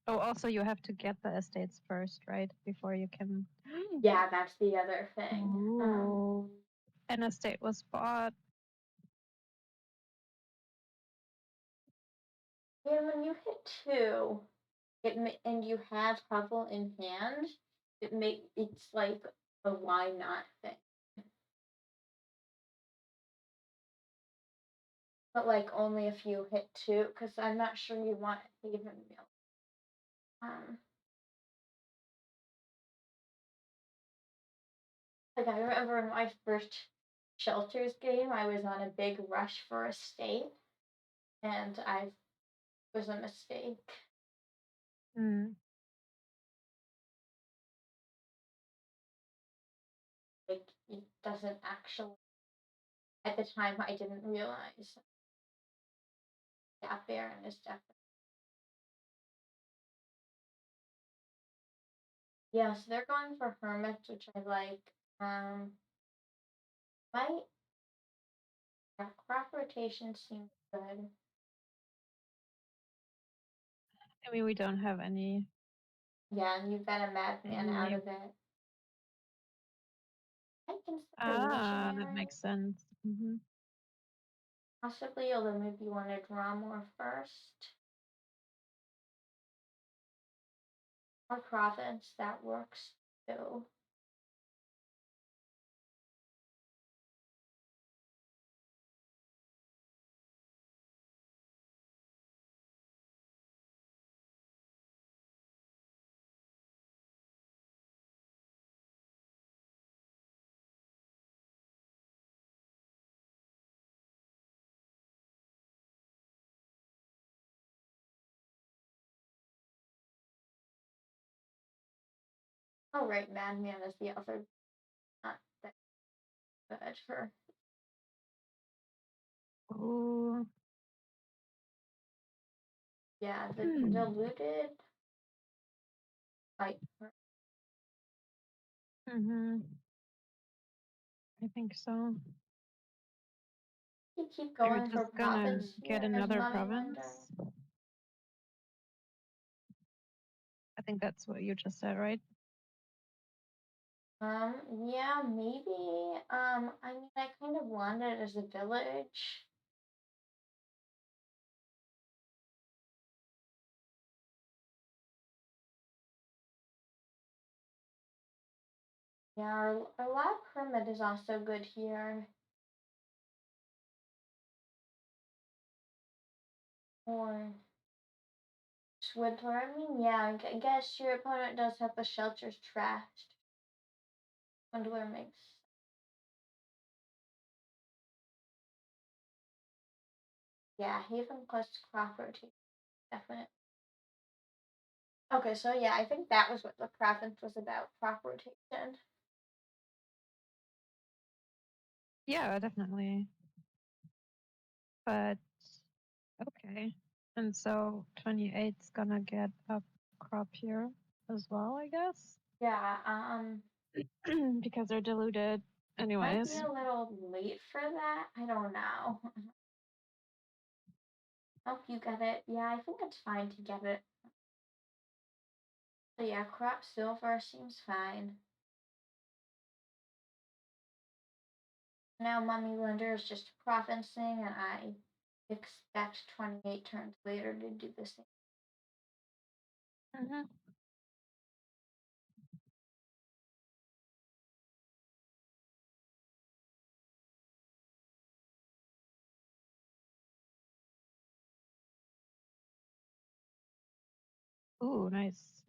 Oh, also you have to get the estates first, right? Before you can. Yeah, that's the other thing. Ooh. An estate was bought. And when you hit 2, and you have Huffle in hand, it's like a why not thing. But like only if you hit 2, because I'm not sure you want Haven Mill. Like I remember in my first shelters game, I was on a big rush for a state, and I was a mistake. Mm. Like it doesn't actually. At the time, I didn't realize that Baron is definitely. Yeah, so they're going for hermits, which I like. My crop rotation seems good. I mean, we don't have any. Yeah, and you've got a madman out any... of it. I consider Ah, that legionary. makes sense. Mm-hmm. Possibly, although maybe you want to draw more first. Or province, that works too. Oh, right, madman is the other. Not that good for. Ooh. Yeah, the diluted fight. Mm-hmm. I think so. You keep Are we going for just gonna province get here as another province? Mummylender. I think that's what you just said, right? Yeah, maybe. I mean, I kind of want it as a village. Yeah, our lab permit is also good here. Or Swindler. I mean, yeah, I guess your opponent does have the shelters trashed. Swindler makes. Yeah, Haven plus crop rotation. Definitely. Okay, so yeah, I think that was what the province was about, crop rotation. Yeah, definitely. But okay. And so 28's gonna get a crop here as well, I guess. Yeah, because they're diluted might be anyways. a little late for that. I don't know. Oh, you get it. Yeah, I think it's fine to get it. So yeah, crop silver seems fine. Now Mummylender is just provincing, and I expect 28 turns later to do the same. Mm-hmm. Ooh, nice.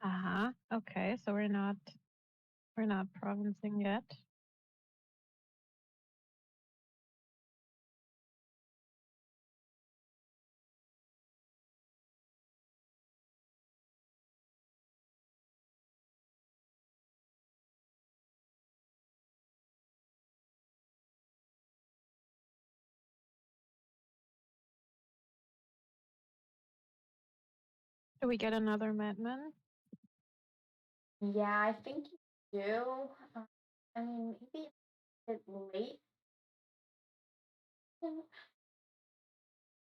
Uh-huh. Okay, so we're not provincing yet. Do we get another Madman? Yeah, I think you do. Uh, I mean, maybe it's a bit late. I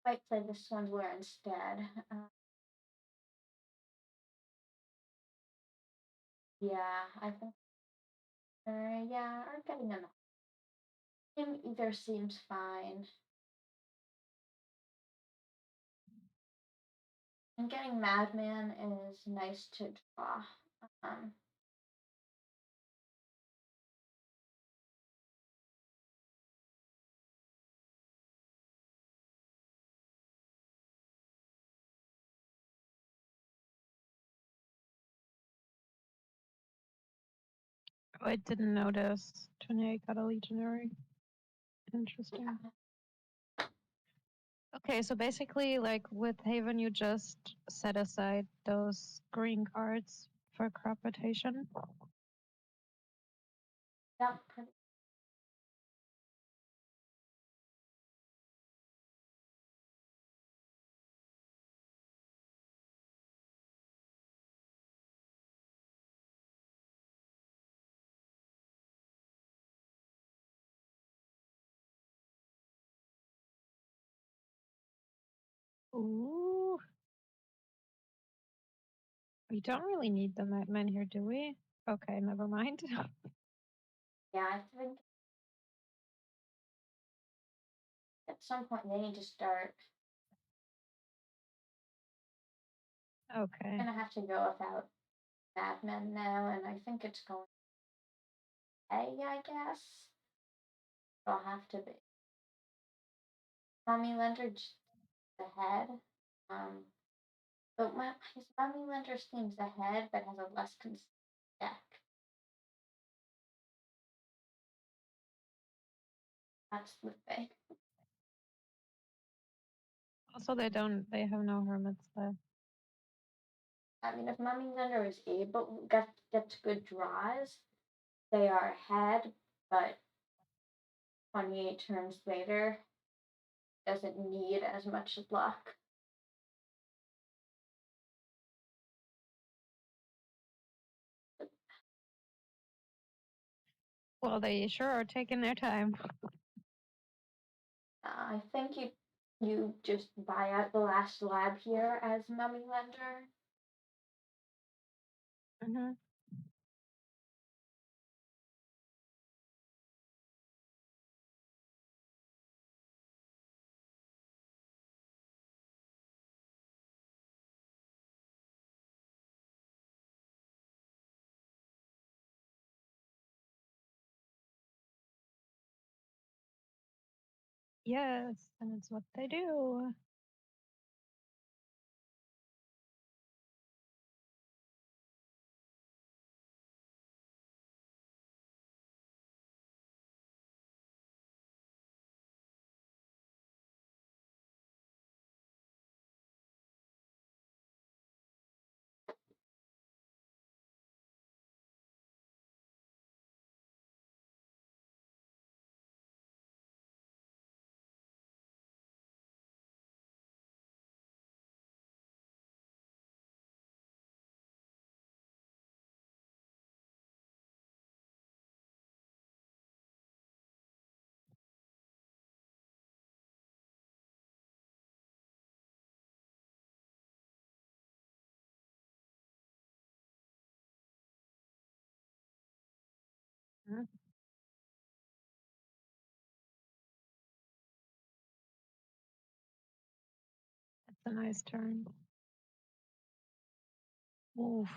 might play the Swindler instead. Yeah, I think. Yeah, or getting another. Either seems fine. And getting Madman is nice to draw. Um, Oh, I didn't notice. 28 got a Legionary. Interesting. yeah. Okay, so basically, like with Haven, you just set aside those green cards for crop rotation. Yeah, pretty. Ooh. We don't really need the Madman here, do we? Okay, never mind. Yeah, I think at some point they need to start. Okay. Gonna have to go without Madmen now, and I think it's going A, I guess. It'll have to be. Mummylender just ahead. Um, but his Mummylender seems ahead, but has a less consistent deck. That's the thing. Also, they have no hermits left. I mean, if Mummylender is able gets good draws, they are ahead, but 28 turns later doesn't need as much luck. Well, they sure are taking their time. I think you just buy out the last lab here as Mummylender. Mm-hmm. Yes, and it's what they do. Mhm. That's a nice turn. Oof.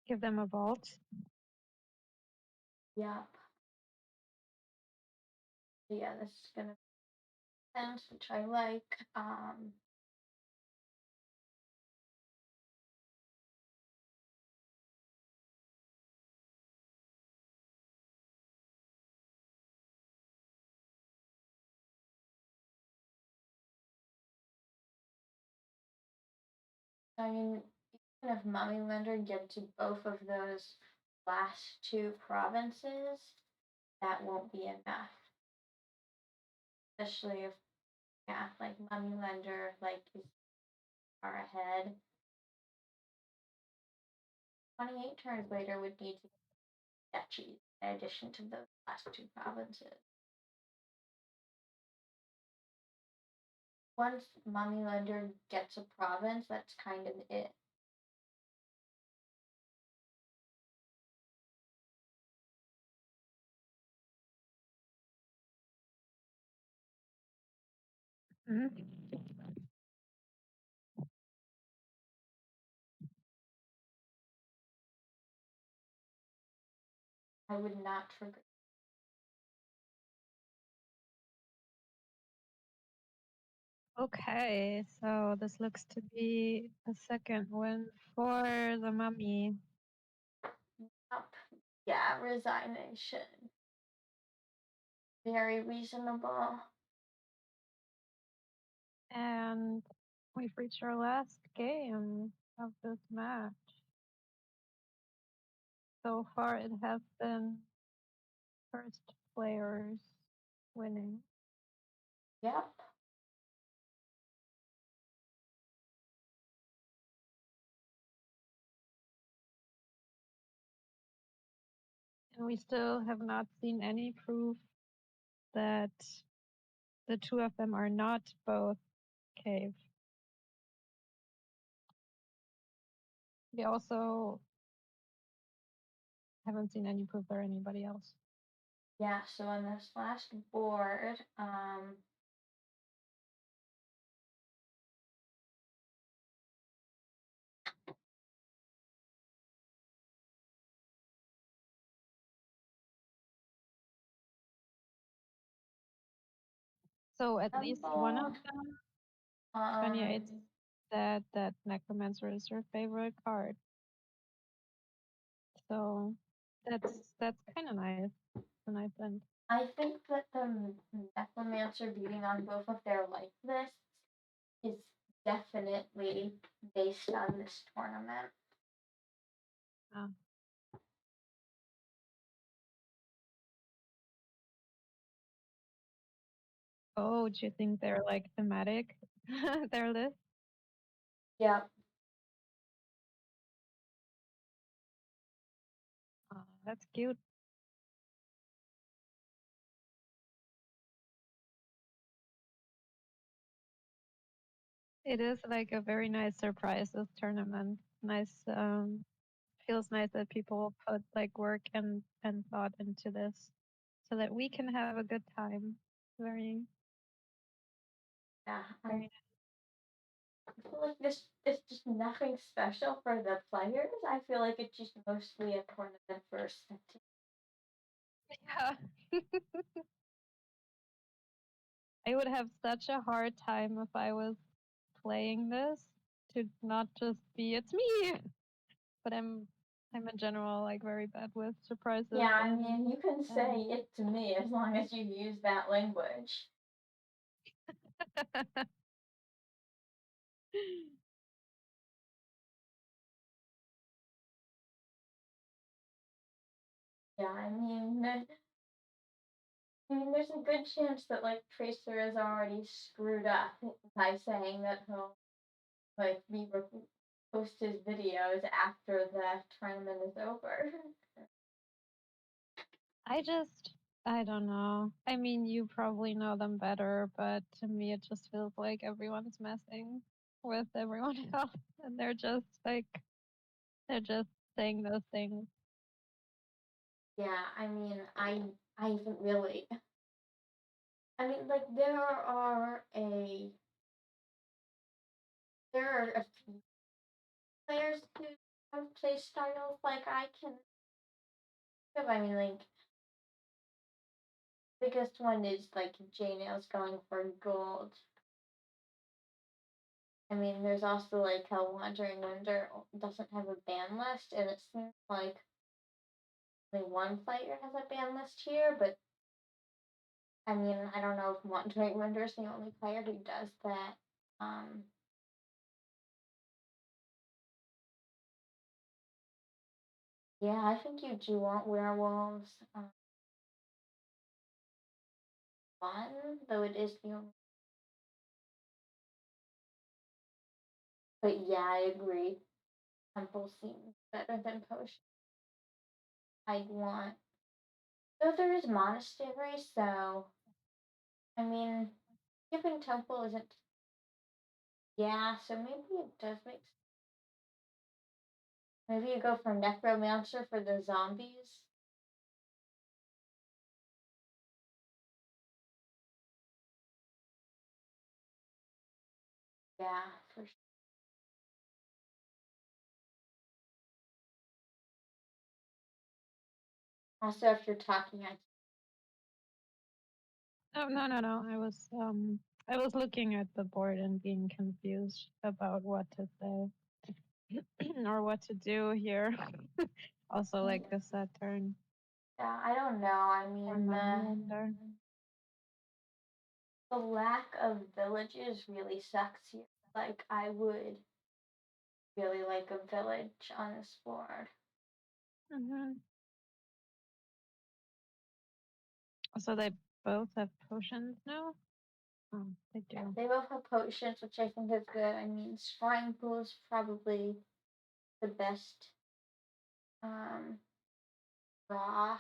Give them a vault. Yep. Yeah, this is gonna be sense, which I like. I mean, even if Mummylender get to both of those last two provinces, that won't be enough. Especially if Yeah, like Mummylender, like is far ahead. 28 turns later would need to get duchies in addition to those last two provinces. Once Mummylender gets a province, that's kind of it. Mhm. I would not trigger. Okay, so this looks to be a second win for the mummy. Up. Yeah, resignation. Very reasonable. And we've reached our last game of this match. So far, it has been first players winning. Yep. And we still have not seen any proof that the two of them are not both cave. We also haven't seen any proof they're anybody else. Yeah, so on this last board, So at least one of Rumble, them, um, 28, said that Necromancer is her favorite card. So that's kind of nice. It's a nice end. I think that the Necromancer beating on both of their life lists is definitely based on this tournament. Ah. Oh, do you think they're like thematic? Their list? Yep. Oh, that's cute. It is like a very nice surprise, this tournament. Nice, feels nice that people put like work and thought into this so that we can have a good time. Very, Yeah. very nice. I feel like this is just nothing special for the players. I feel like it's just mostly a tournament for spectators. Yeah. I would have such a hard time if I was playing this to not just be it's me. But I'm in general like very bad with surprises Yeah, I and mean, you can say it to me as long as you use that language. Yeah, there's a good chance that like Tracer is already screwed up by saying that he'll like post his videos after the tournament is over. I don't know. I mean, you probably know them better, but to me it just feels like everyone's messing with everyone else and they're just saying those things. Yeah, I haven't really. Like there are a few players who have play styles like I can. Like biggest one is like J Nails going for gold. There's also like how Wandering Winder doesn't have a ban list, and it seems like only one player has a ban list here, but I don't know if Wandering Winder is the only player who does that. Yeah, I think you do want werewolves. One, though it is the only But yeah, I agree. Temple seems better than potion. I'd want. Though there is monastery, so I mean, skipping temple isn't. Yeah, so maybe it does make. Maybe you go for necromancer for the zombies. Yeah, for sure. Also, if you're talking, Oh, no, no, no. I was looking at the board and being confused about what to say or what to do here. Also, like the Saturn yeah, I don't know. I or mean, Mummylender. the lack of villages really sucks here. Like, I would really like a village on this board. Hmm. So they both have potions now? Oh, they Yeah, do. they both have potions, which I think is good. I mean, Shrine Pool is probably the best um, draw.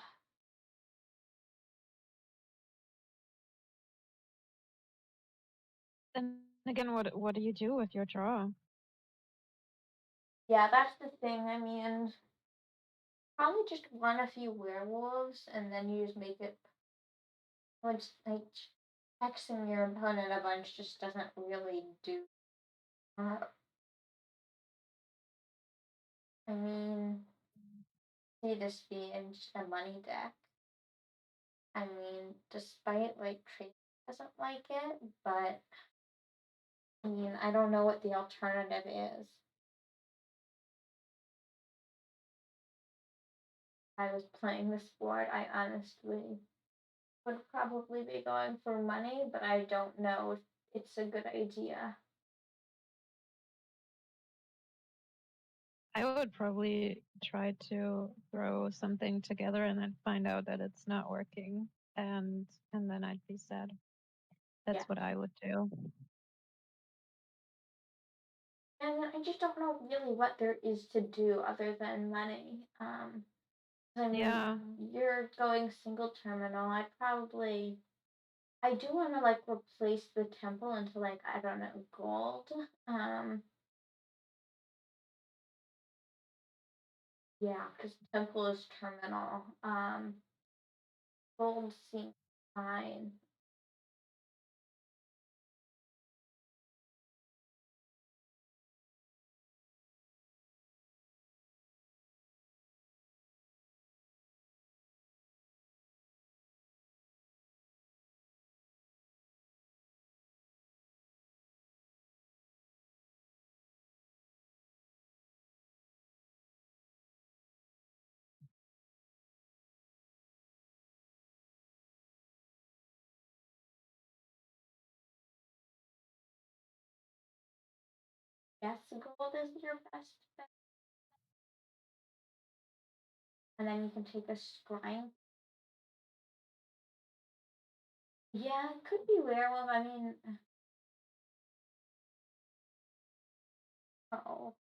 Then again, what do you do with your draw? Yeah, that's the thing. I mean, probably just run a few werewolves, and then you just make it. Which, like, hexing your opponent a bunch just doesn't really do. Uh, I mean, see this being just a money deck. I mean, despite like Tracy doesn't like it, but I mean, I don't know what the alternative is. If I was playing this board, I honestly would probably be going for money, but I don't know if it's a good idea. I would probably try to throw something together and then find out that it's not working, and then I'd be sad. Yeah. That's what I would do. And I just don't know really what there is to do other than money. I mean, Yeah, you're going single terminal. I do want to like replace the temple into like I don't know gold. Um, yeah, because temple is terminal. Gold seems fine. Yes, gold is your best bet, and then you can take a scrying. Yeah, it could be werewolf. I mean, oh,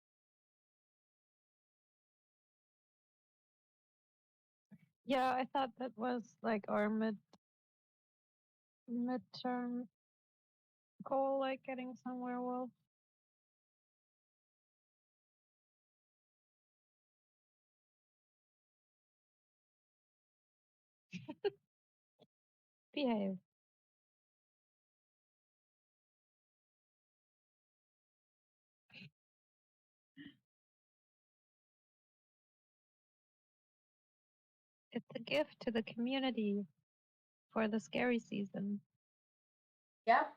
yeah. I thought that was like our midterm goal, like getting somewhere. Well, behave. It's a gift to the community for the scary season. yep.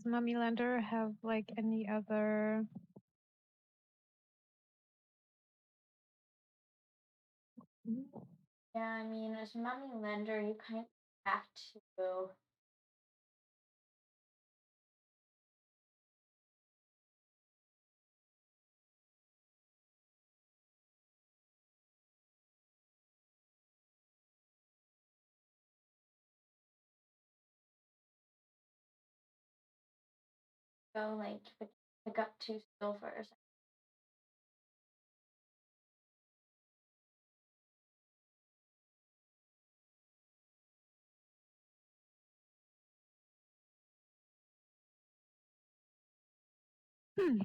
Does Mummylender have like any other Mhm. Yeah, I mean, as Mummylender, you kind of have to go like pick up two silvers. Hmm.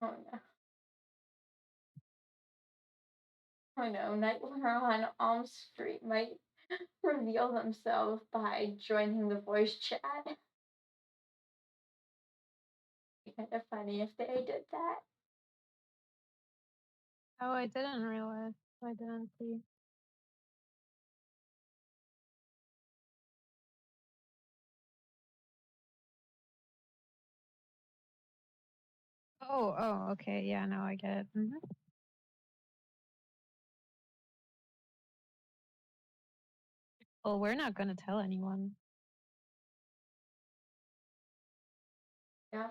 Oh no. Oh no, Nightmare on Elm Street might reveal themselves by joining the voice chat. Be kind of funny if they did that. Oh, I didn't realize. I didn't see. Oh, okay. Yeah, now I get it. Well, we're not going to tell anyone. Yeah.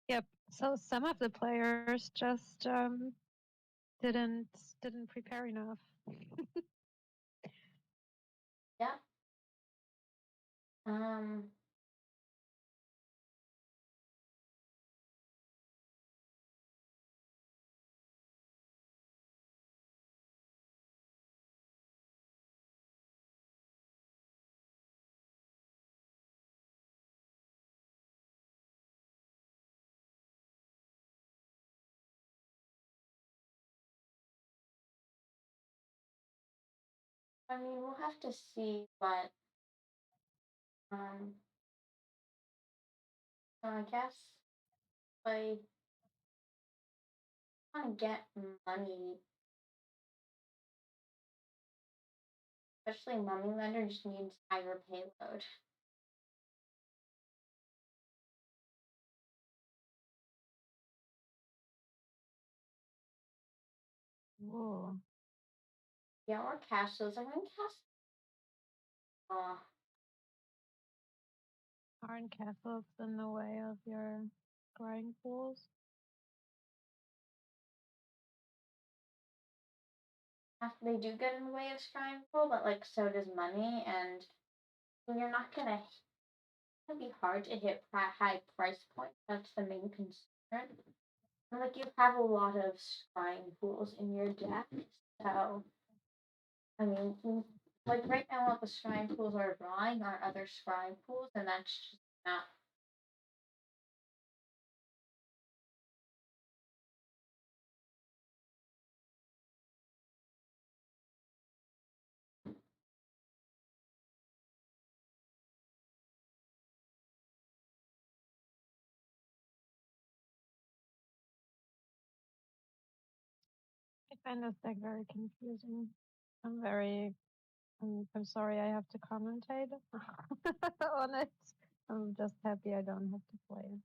Yep. So some of the players just didn't didn't prepare enough. Yeah. Um. I mean, we'll have to see, but um. So I guess I want to get money, especially Mummylender just needs higher payload. Whoa. Yeah, or castles. I think castles. Aren't castles in the way of your growing pools? They do get in the way of shrine pool, but like so does money, and you're not gonna be hard to hit high price points. That's the main concern. And like you have a lot of shrine pools in your deck, so I mean, like right now, all the shrine pools are drawing are other shrine pools, and that's just not. I find this deck very confusing. I'm very I'm sorry I have to commentate on it. I'm just happy I don't have to play it.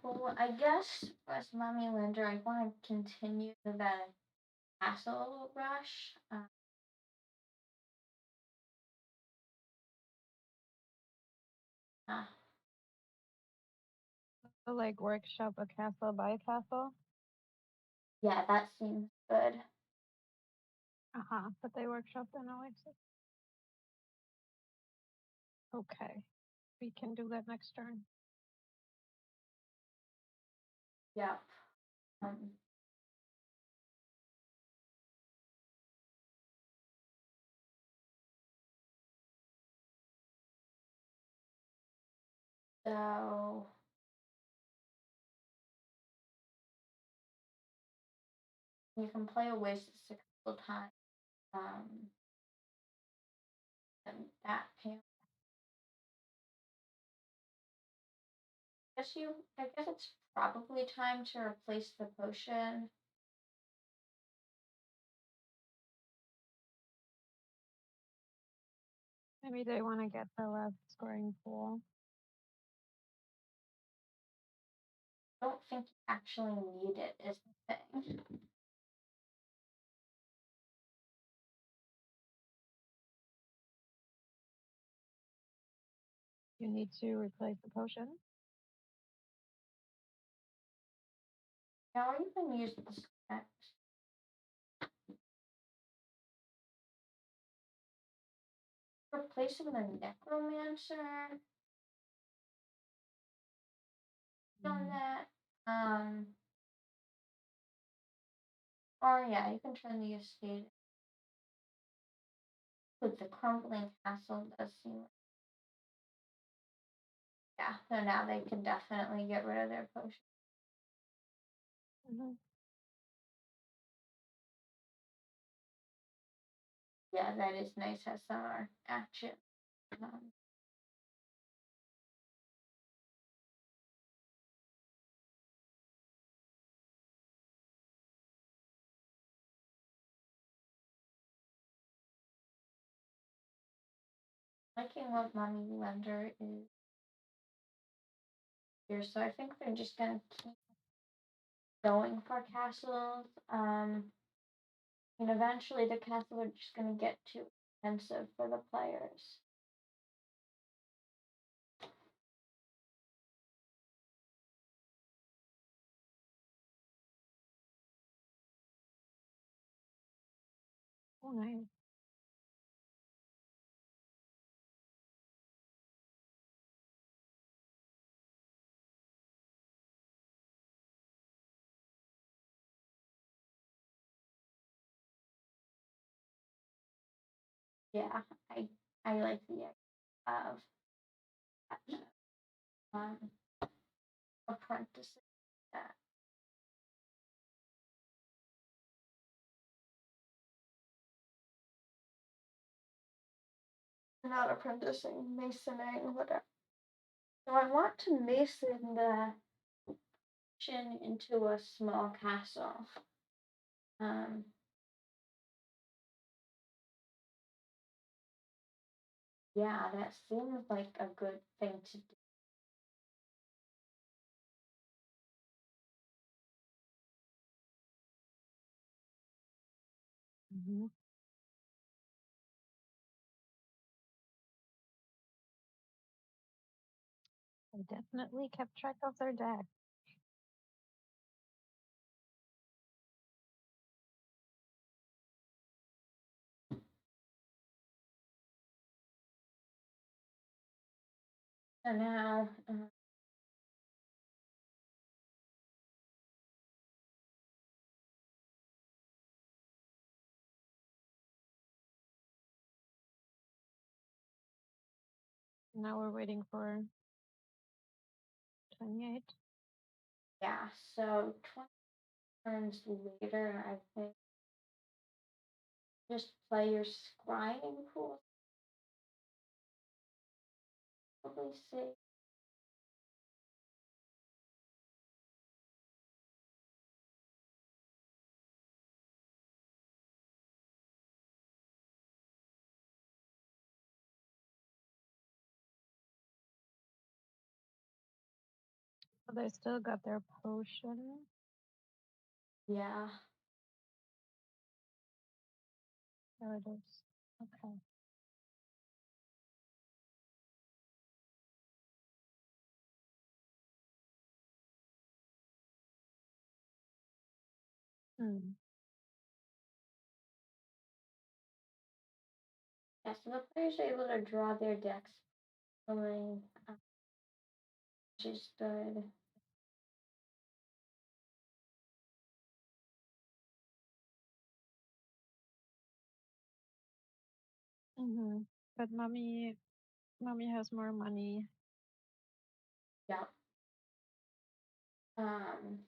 Well, I guess as Mummylender, I want to continue the castle rush. Uh, So like workshop a castle by castle. yeah, that seems good. But they workshopped an Oasis. Okay. We can do that next turn. Yep. Um, so You can play Oasis a couple times. Um, and that pay. I guess it's probably time to replace the potion. Maybe they want to get the last scoring pool. I don't think you actually need it, is the thing. You need to replace the potion. Now you can use the specs. Replacing the necromancer. Done that. Or yeah, you can turn the estate with the crumbling castle. Does seem. Yeah, so now they can definitely get rid of their potion. Mm-hmm. Yeah, that is nice SR action. Um, liking what Mummylender is here, so I think they're just gonna keep going for castles. And eventually the castles are just gonna get too expensive for the players. Oh, nice. Yeah, I like the idea of um, apprenticing that. Not apprenticing, masoning, whatever. So I want to mason the kitchen into a small castle. Um, yeah, that seems like a good thing to do. Mm-hmm. They definitely kept track of their deck. So now, Now we're waiting for 28. yeah, so 20 turns later, I think just play your scrying pool. Probably safe. So they still got their potion. Yeah. There it is. Okay. Hmm. Yeah, so the players are able to draw their decks pulling, which is good. Mm-hmm. But mommy has more money. Yeah. Um,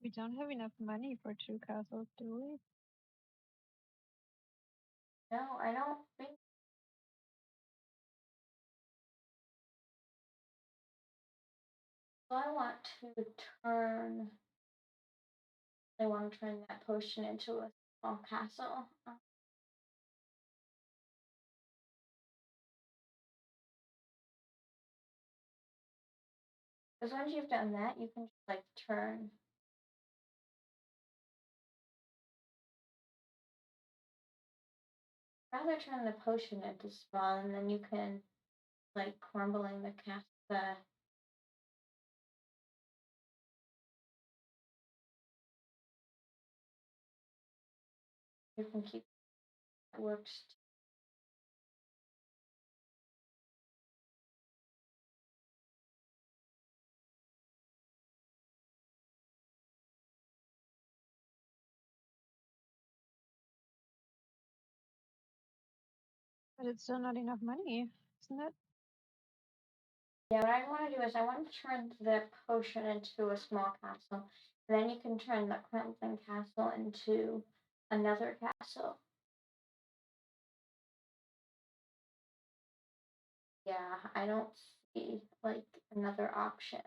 We don't have enough money for 2 castles, do we? No, I don't think. So I want to turn. I want to turn that potion into a small castle. Because once you've done that, you can just like turn. Rather turn the potion into small, and then you can like crumbling the cast the. You can keep it works. But it's still not enough money, isn't it? Yeah, what I want to do is I want to turn the potion into a small castle. And then you can turn the crumbling castle into another castle. Yeah, I don't see like another option.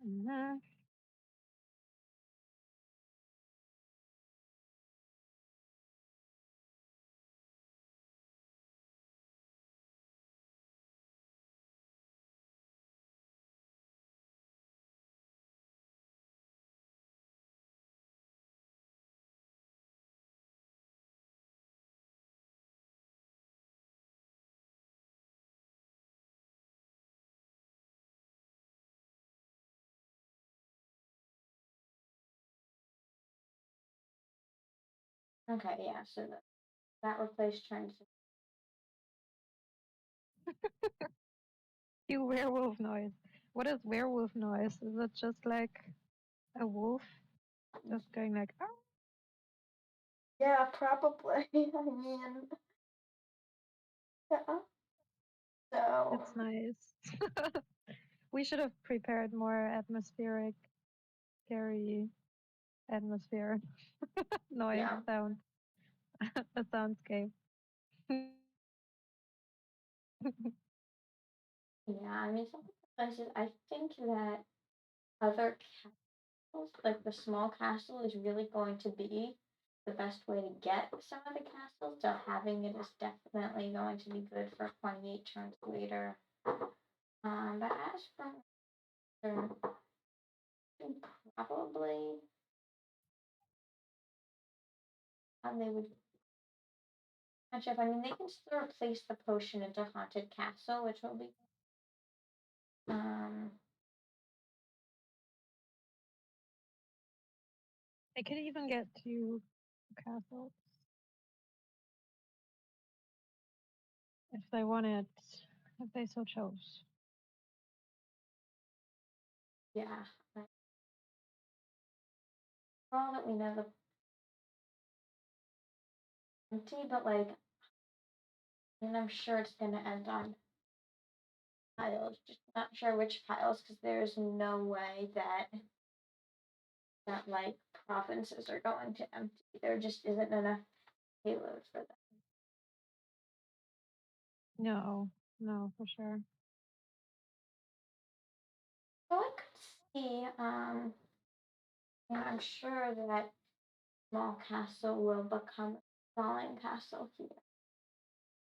Mm-hmm. Okay, yeah, so that replaced turns. You werewolf noise. What is werewolf noise? Is it just like a wolf just going like, oh? Yeah, probably. I mean, yeah. So, It's nice. We should have prepared more atmospheric, scary atmosphere noise yeah. sound, a soundscape. Yeah, I mean, some places, I think that other castles, like the small castle, is really going to be the best way to get some of the castles. So having it is definitely going to be good for 28 turns later. But as for probably how they would catch up. I mean, they can still replace the potion into haunted castle, which will be um They could even get 2 castles if they wanted, if they so chose. yeah. Like, for all that we know, the empty, but like, and I'm sure it's gonna end on piles. Just not sure which piles, because there's no way that like provinces are going to empty. There just isn't enough payload for them. No, no, for sure. So I could see, and I'm sure that small castle will become a falling castle here.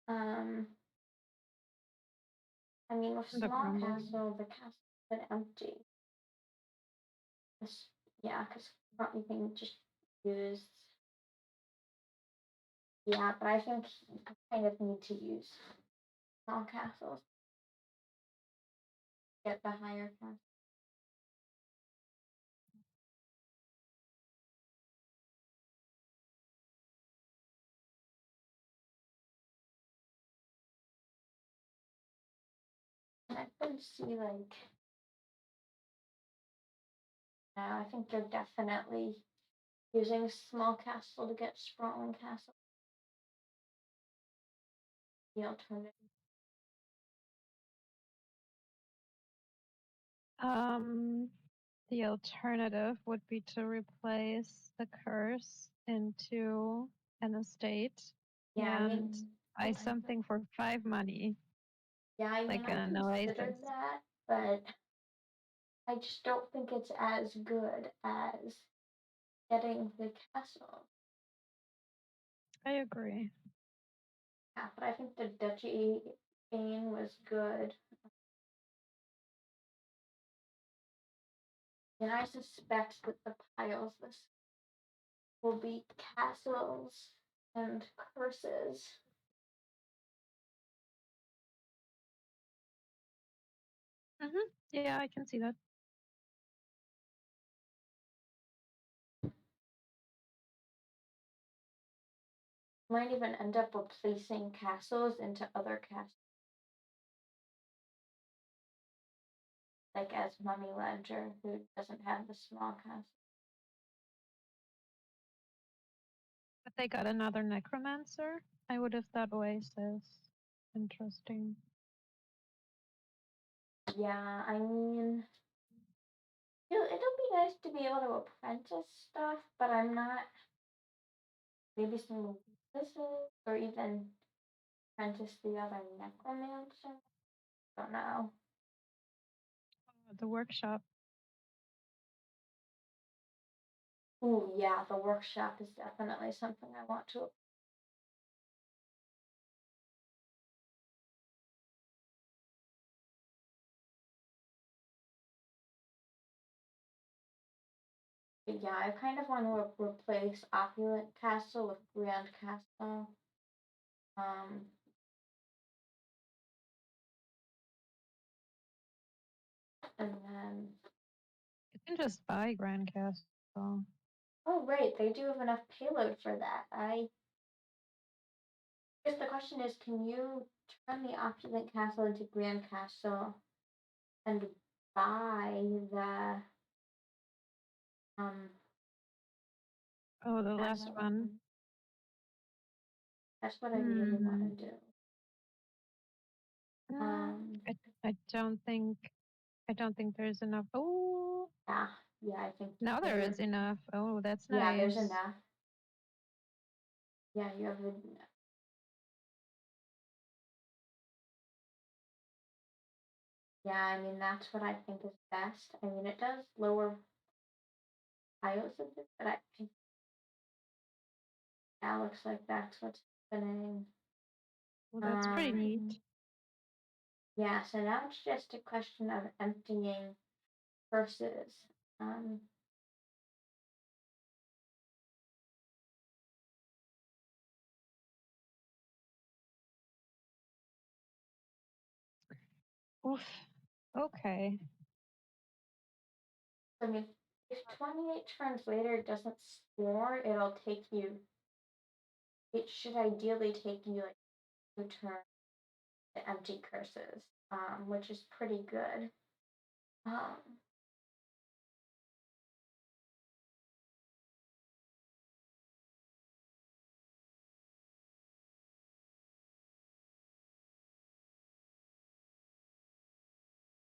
Um, I mean, with The small crumbling. castle, the castle's been empty. Yeah, because you can just use. Yeah, but I think you kind of need to use small castles to get the higher castle. can see like now. I think they're definitely using small castle to get sprawling castle. The alternative. The alternative would be to replace the curse into an estate Yeah, I and mean, buy something for 5 money, yeah, I mean, like I an considered oasis. that, but I just don't think it's as good as getting the castle. I agree. Yeah, but I think the duchy gain was good. And I suspect that the piles this will be castles and curses. Yeah, I can see that. Might even end up replacing castles into other castles, like as Mummylender, who doesn't have the small castle. But they got another necromancer. I would have thought oasis. Interesting. Yeah, I mean, it'll be nice to be able to apprentice stuff, but I'm not. Maybe some weaknesses, or even apprentice the other necromancer. Don't know. The workshop. Ooh, yeah, the workshop is definitely something I want to. Yeah, I kind of want to replace Opulent Castle with Grand Castle. Um, and then, You can just buy Grand Castle. oh, right, they do have enough payload for that. I guess the question is, can you turn the Opulent Castle into Grand Castle and buy the Oh, the last another one. one? That's what I really want Hmm. to do. Mm, Um, I don't think there's enough. Oh, yeah, yeah, I think now there is enough. Oh, that's yeah, there's nice. enough. Yeah, you have enough. Yeah, I mean that's what I think is best. I mean it does lower piles of it, but I think that looks like that's what's happening. Well, that's pretty neat. Yeah, so now it's just a question of emptying purses. Um, Oof. Okay. I mean, if 28 turns later it doesn't score, it'll take you. It should ideally take you like 2 turns to empty curses, which is pretty good. Um,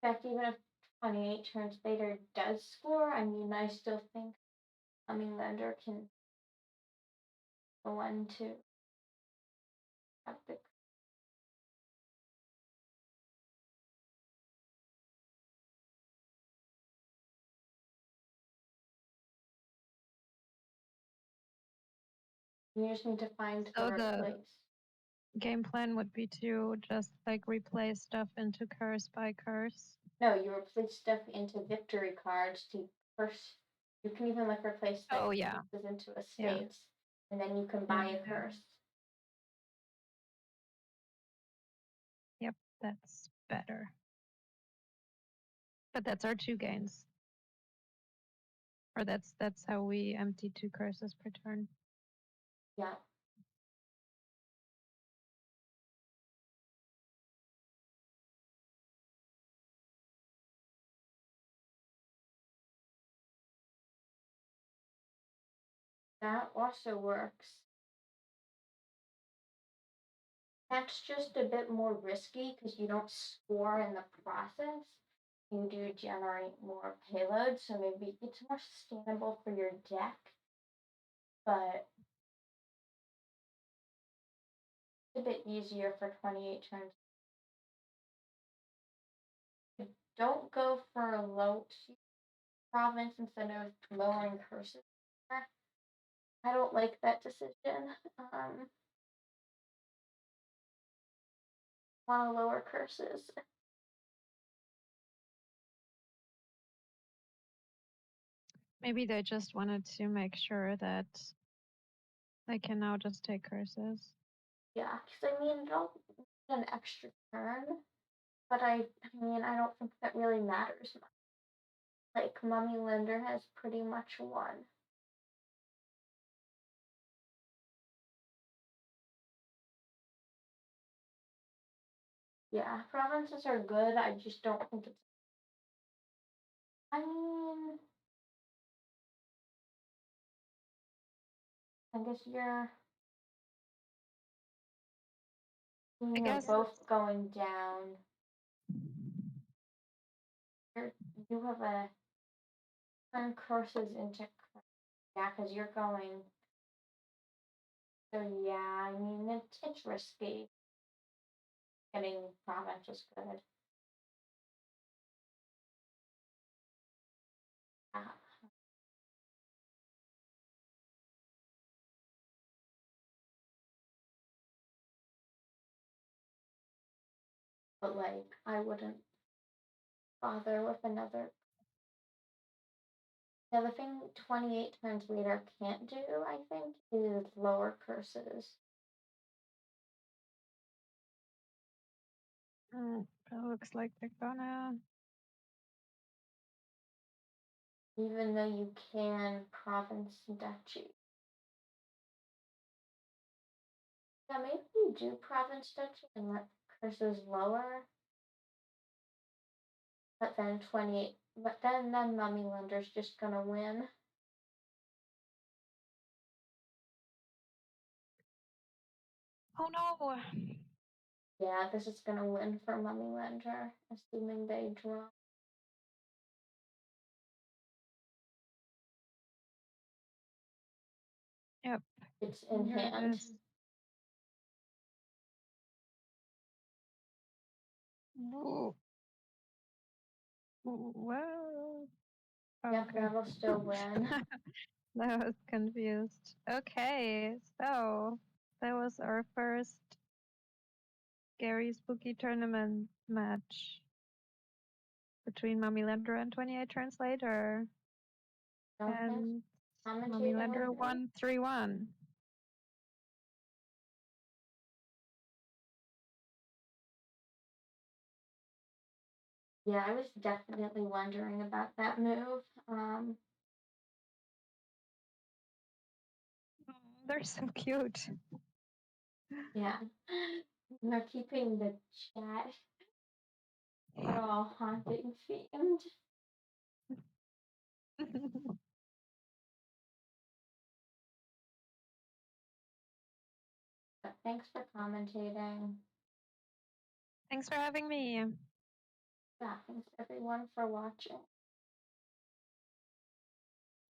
in fact, even if 28 turns later does score, I mean, I still think Mummylender can go on to have the. You just need to find the So the replace. game plan would be to just like replace stuff into curse by curse. No, you replace stuff into victory cards to curse. You can even like replace the Oh yeah. curses into Yeah. estates, and then you can Yeah. buy a curse. Yep, that's better. But that's our 2 gains. Or that's how we empty 2 curses per turn. Yeah. That also works. That's just a bit more risky because you don't score in the process. You do generate more payload, so maybe it's more sustainable for your deck, but it's a bit easier for 28 turns. Don't go for a low province instead of lowering curses. I don't like that decision. Want to lower curses. Maybe they just wanted to make sure that they can now just take curses. Yeah, because I mean, don't need an extra turn, but I mean, I don't think that really matters much. Like, Mummylender has pretty much won. Yeah, provinces are good. I just don't think it's. I mean, I guess I you're guess both going down. You're, you have a turn curses into. Yeah, because you're going. So yeah, I mean, it's risky. Getting province is good. Yeah. But like, I wouldn't bother with another. Yeah, the thing 28 turns later can't do, I think, is lower curses. it looks like they're gonna. Even though you can province duchy. Yeah, maybe you do province duchy and let curses lower, but then 28, but then Mummy just gonna win. Oh no! Yeah, this is gonna win for Mummylender, assuming they draw. Yep, It's in here it hand. is. Ooh. Well, Yep, okay. that'll still win. I was confused. Okay, so that was our first scary spooky tournament match between Mummylender and 28 Turns Later. No thanks. And Commentating with Mummylender me. won 3-1. Yeah, I was definitely wondering about that move. They're so cute. Yeah. They're keeping the chat all haunting themed. But thanks for commentating. Thanks for having me. Yeah, thanks everyone for watching.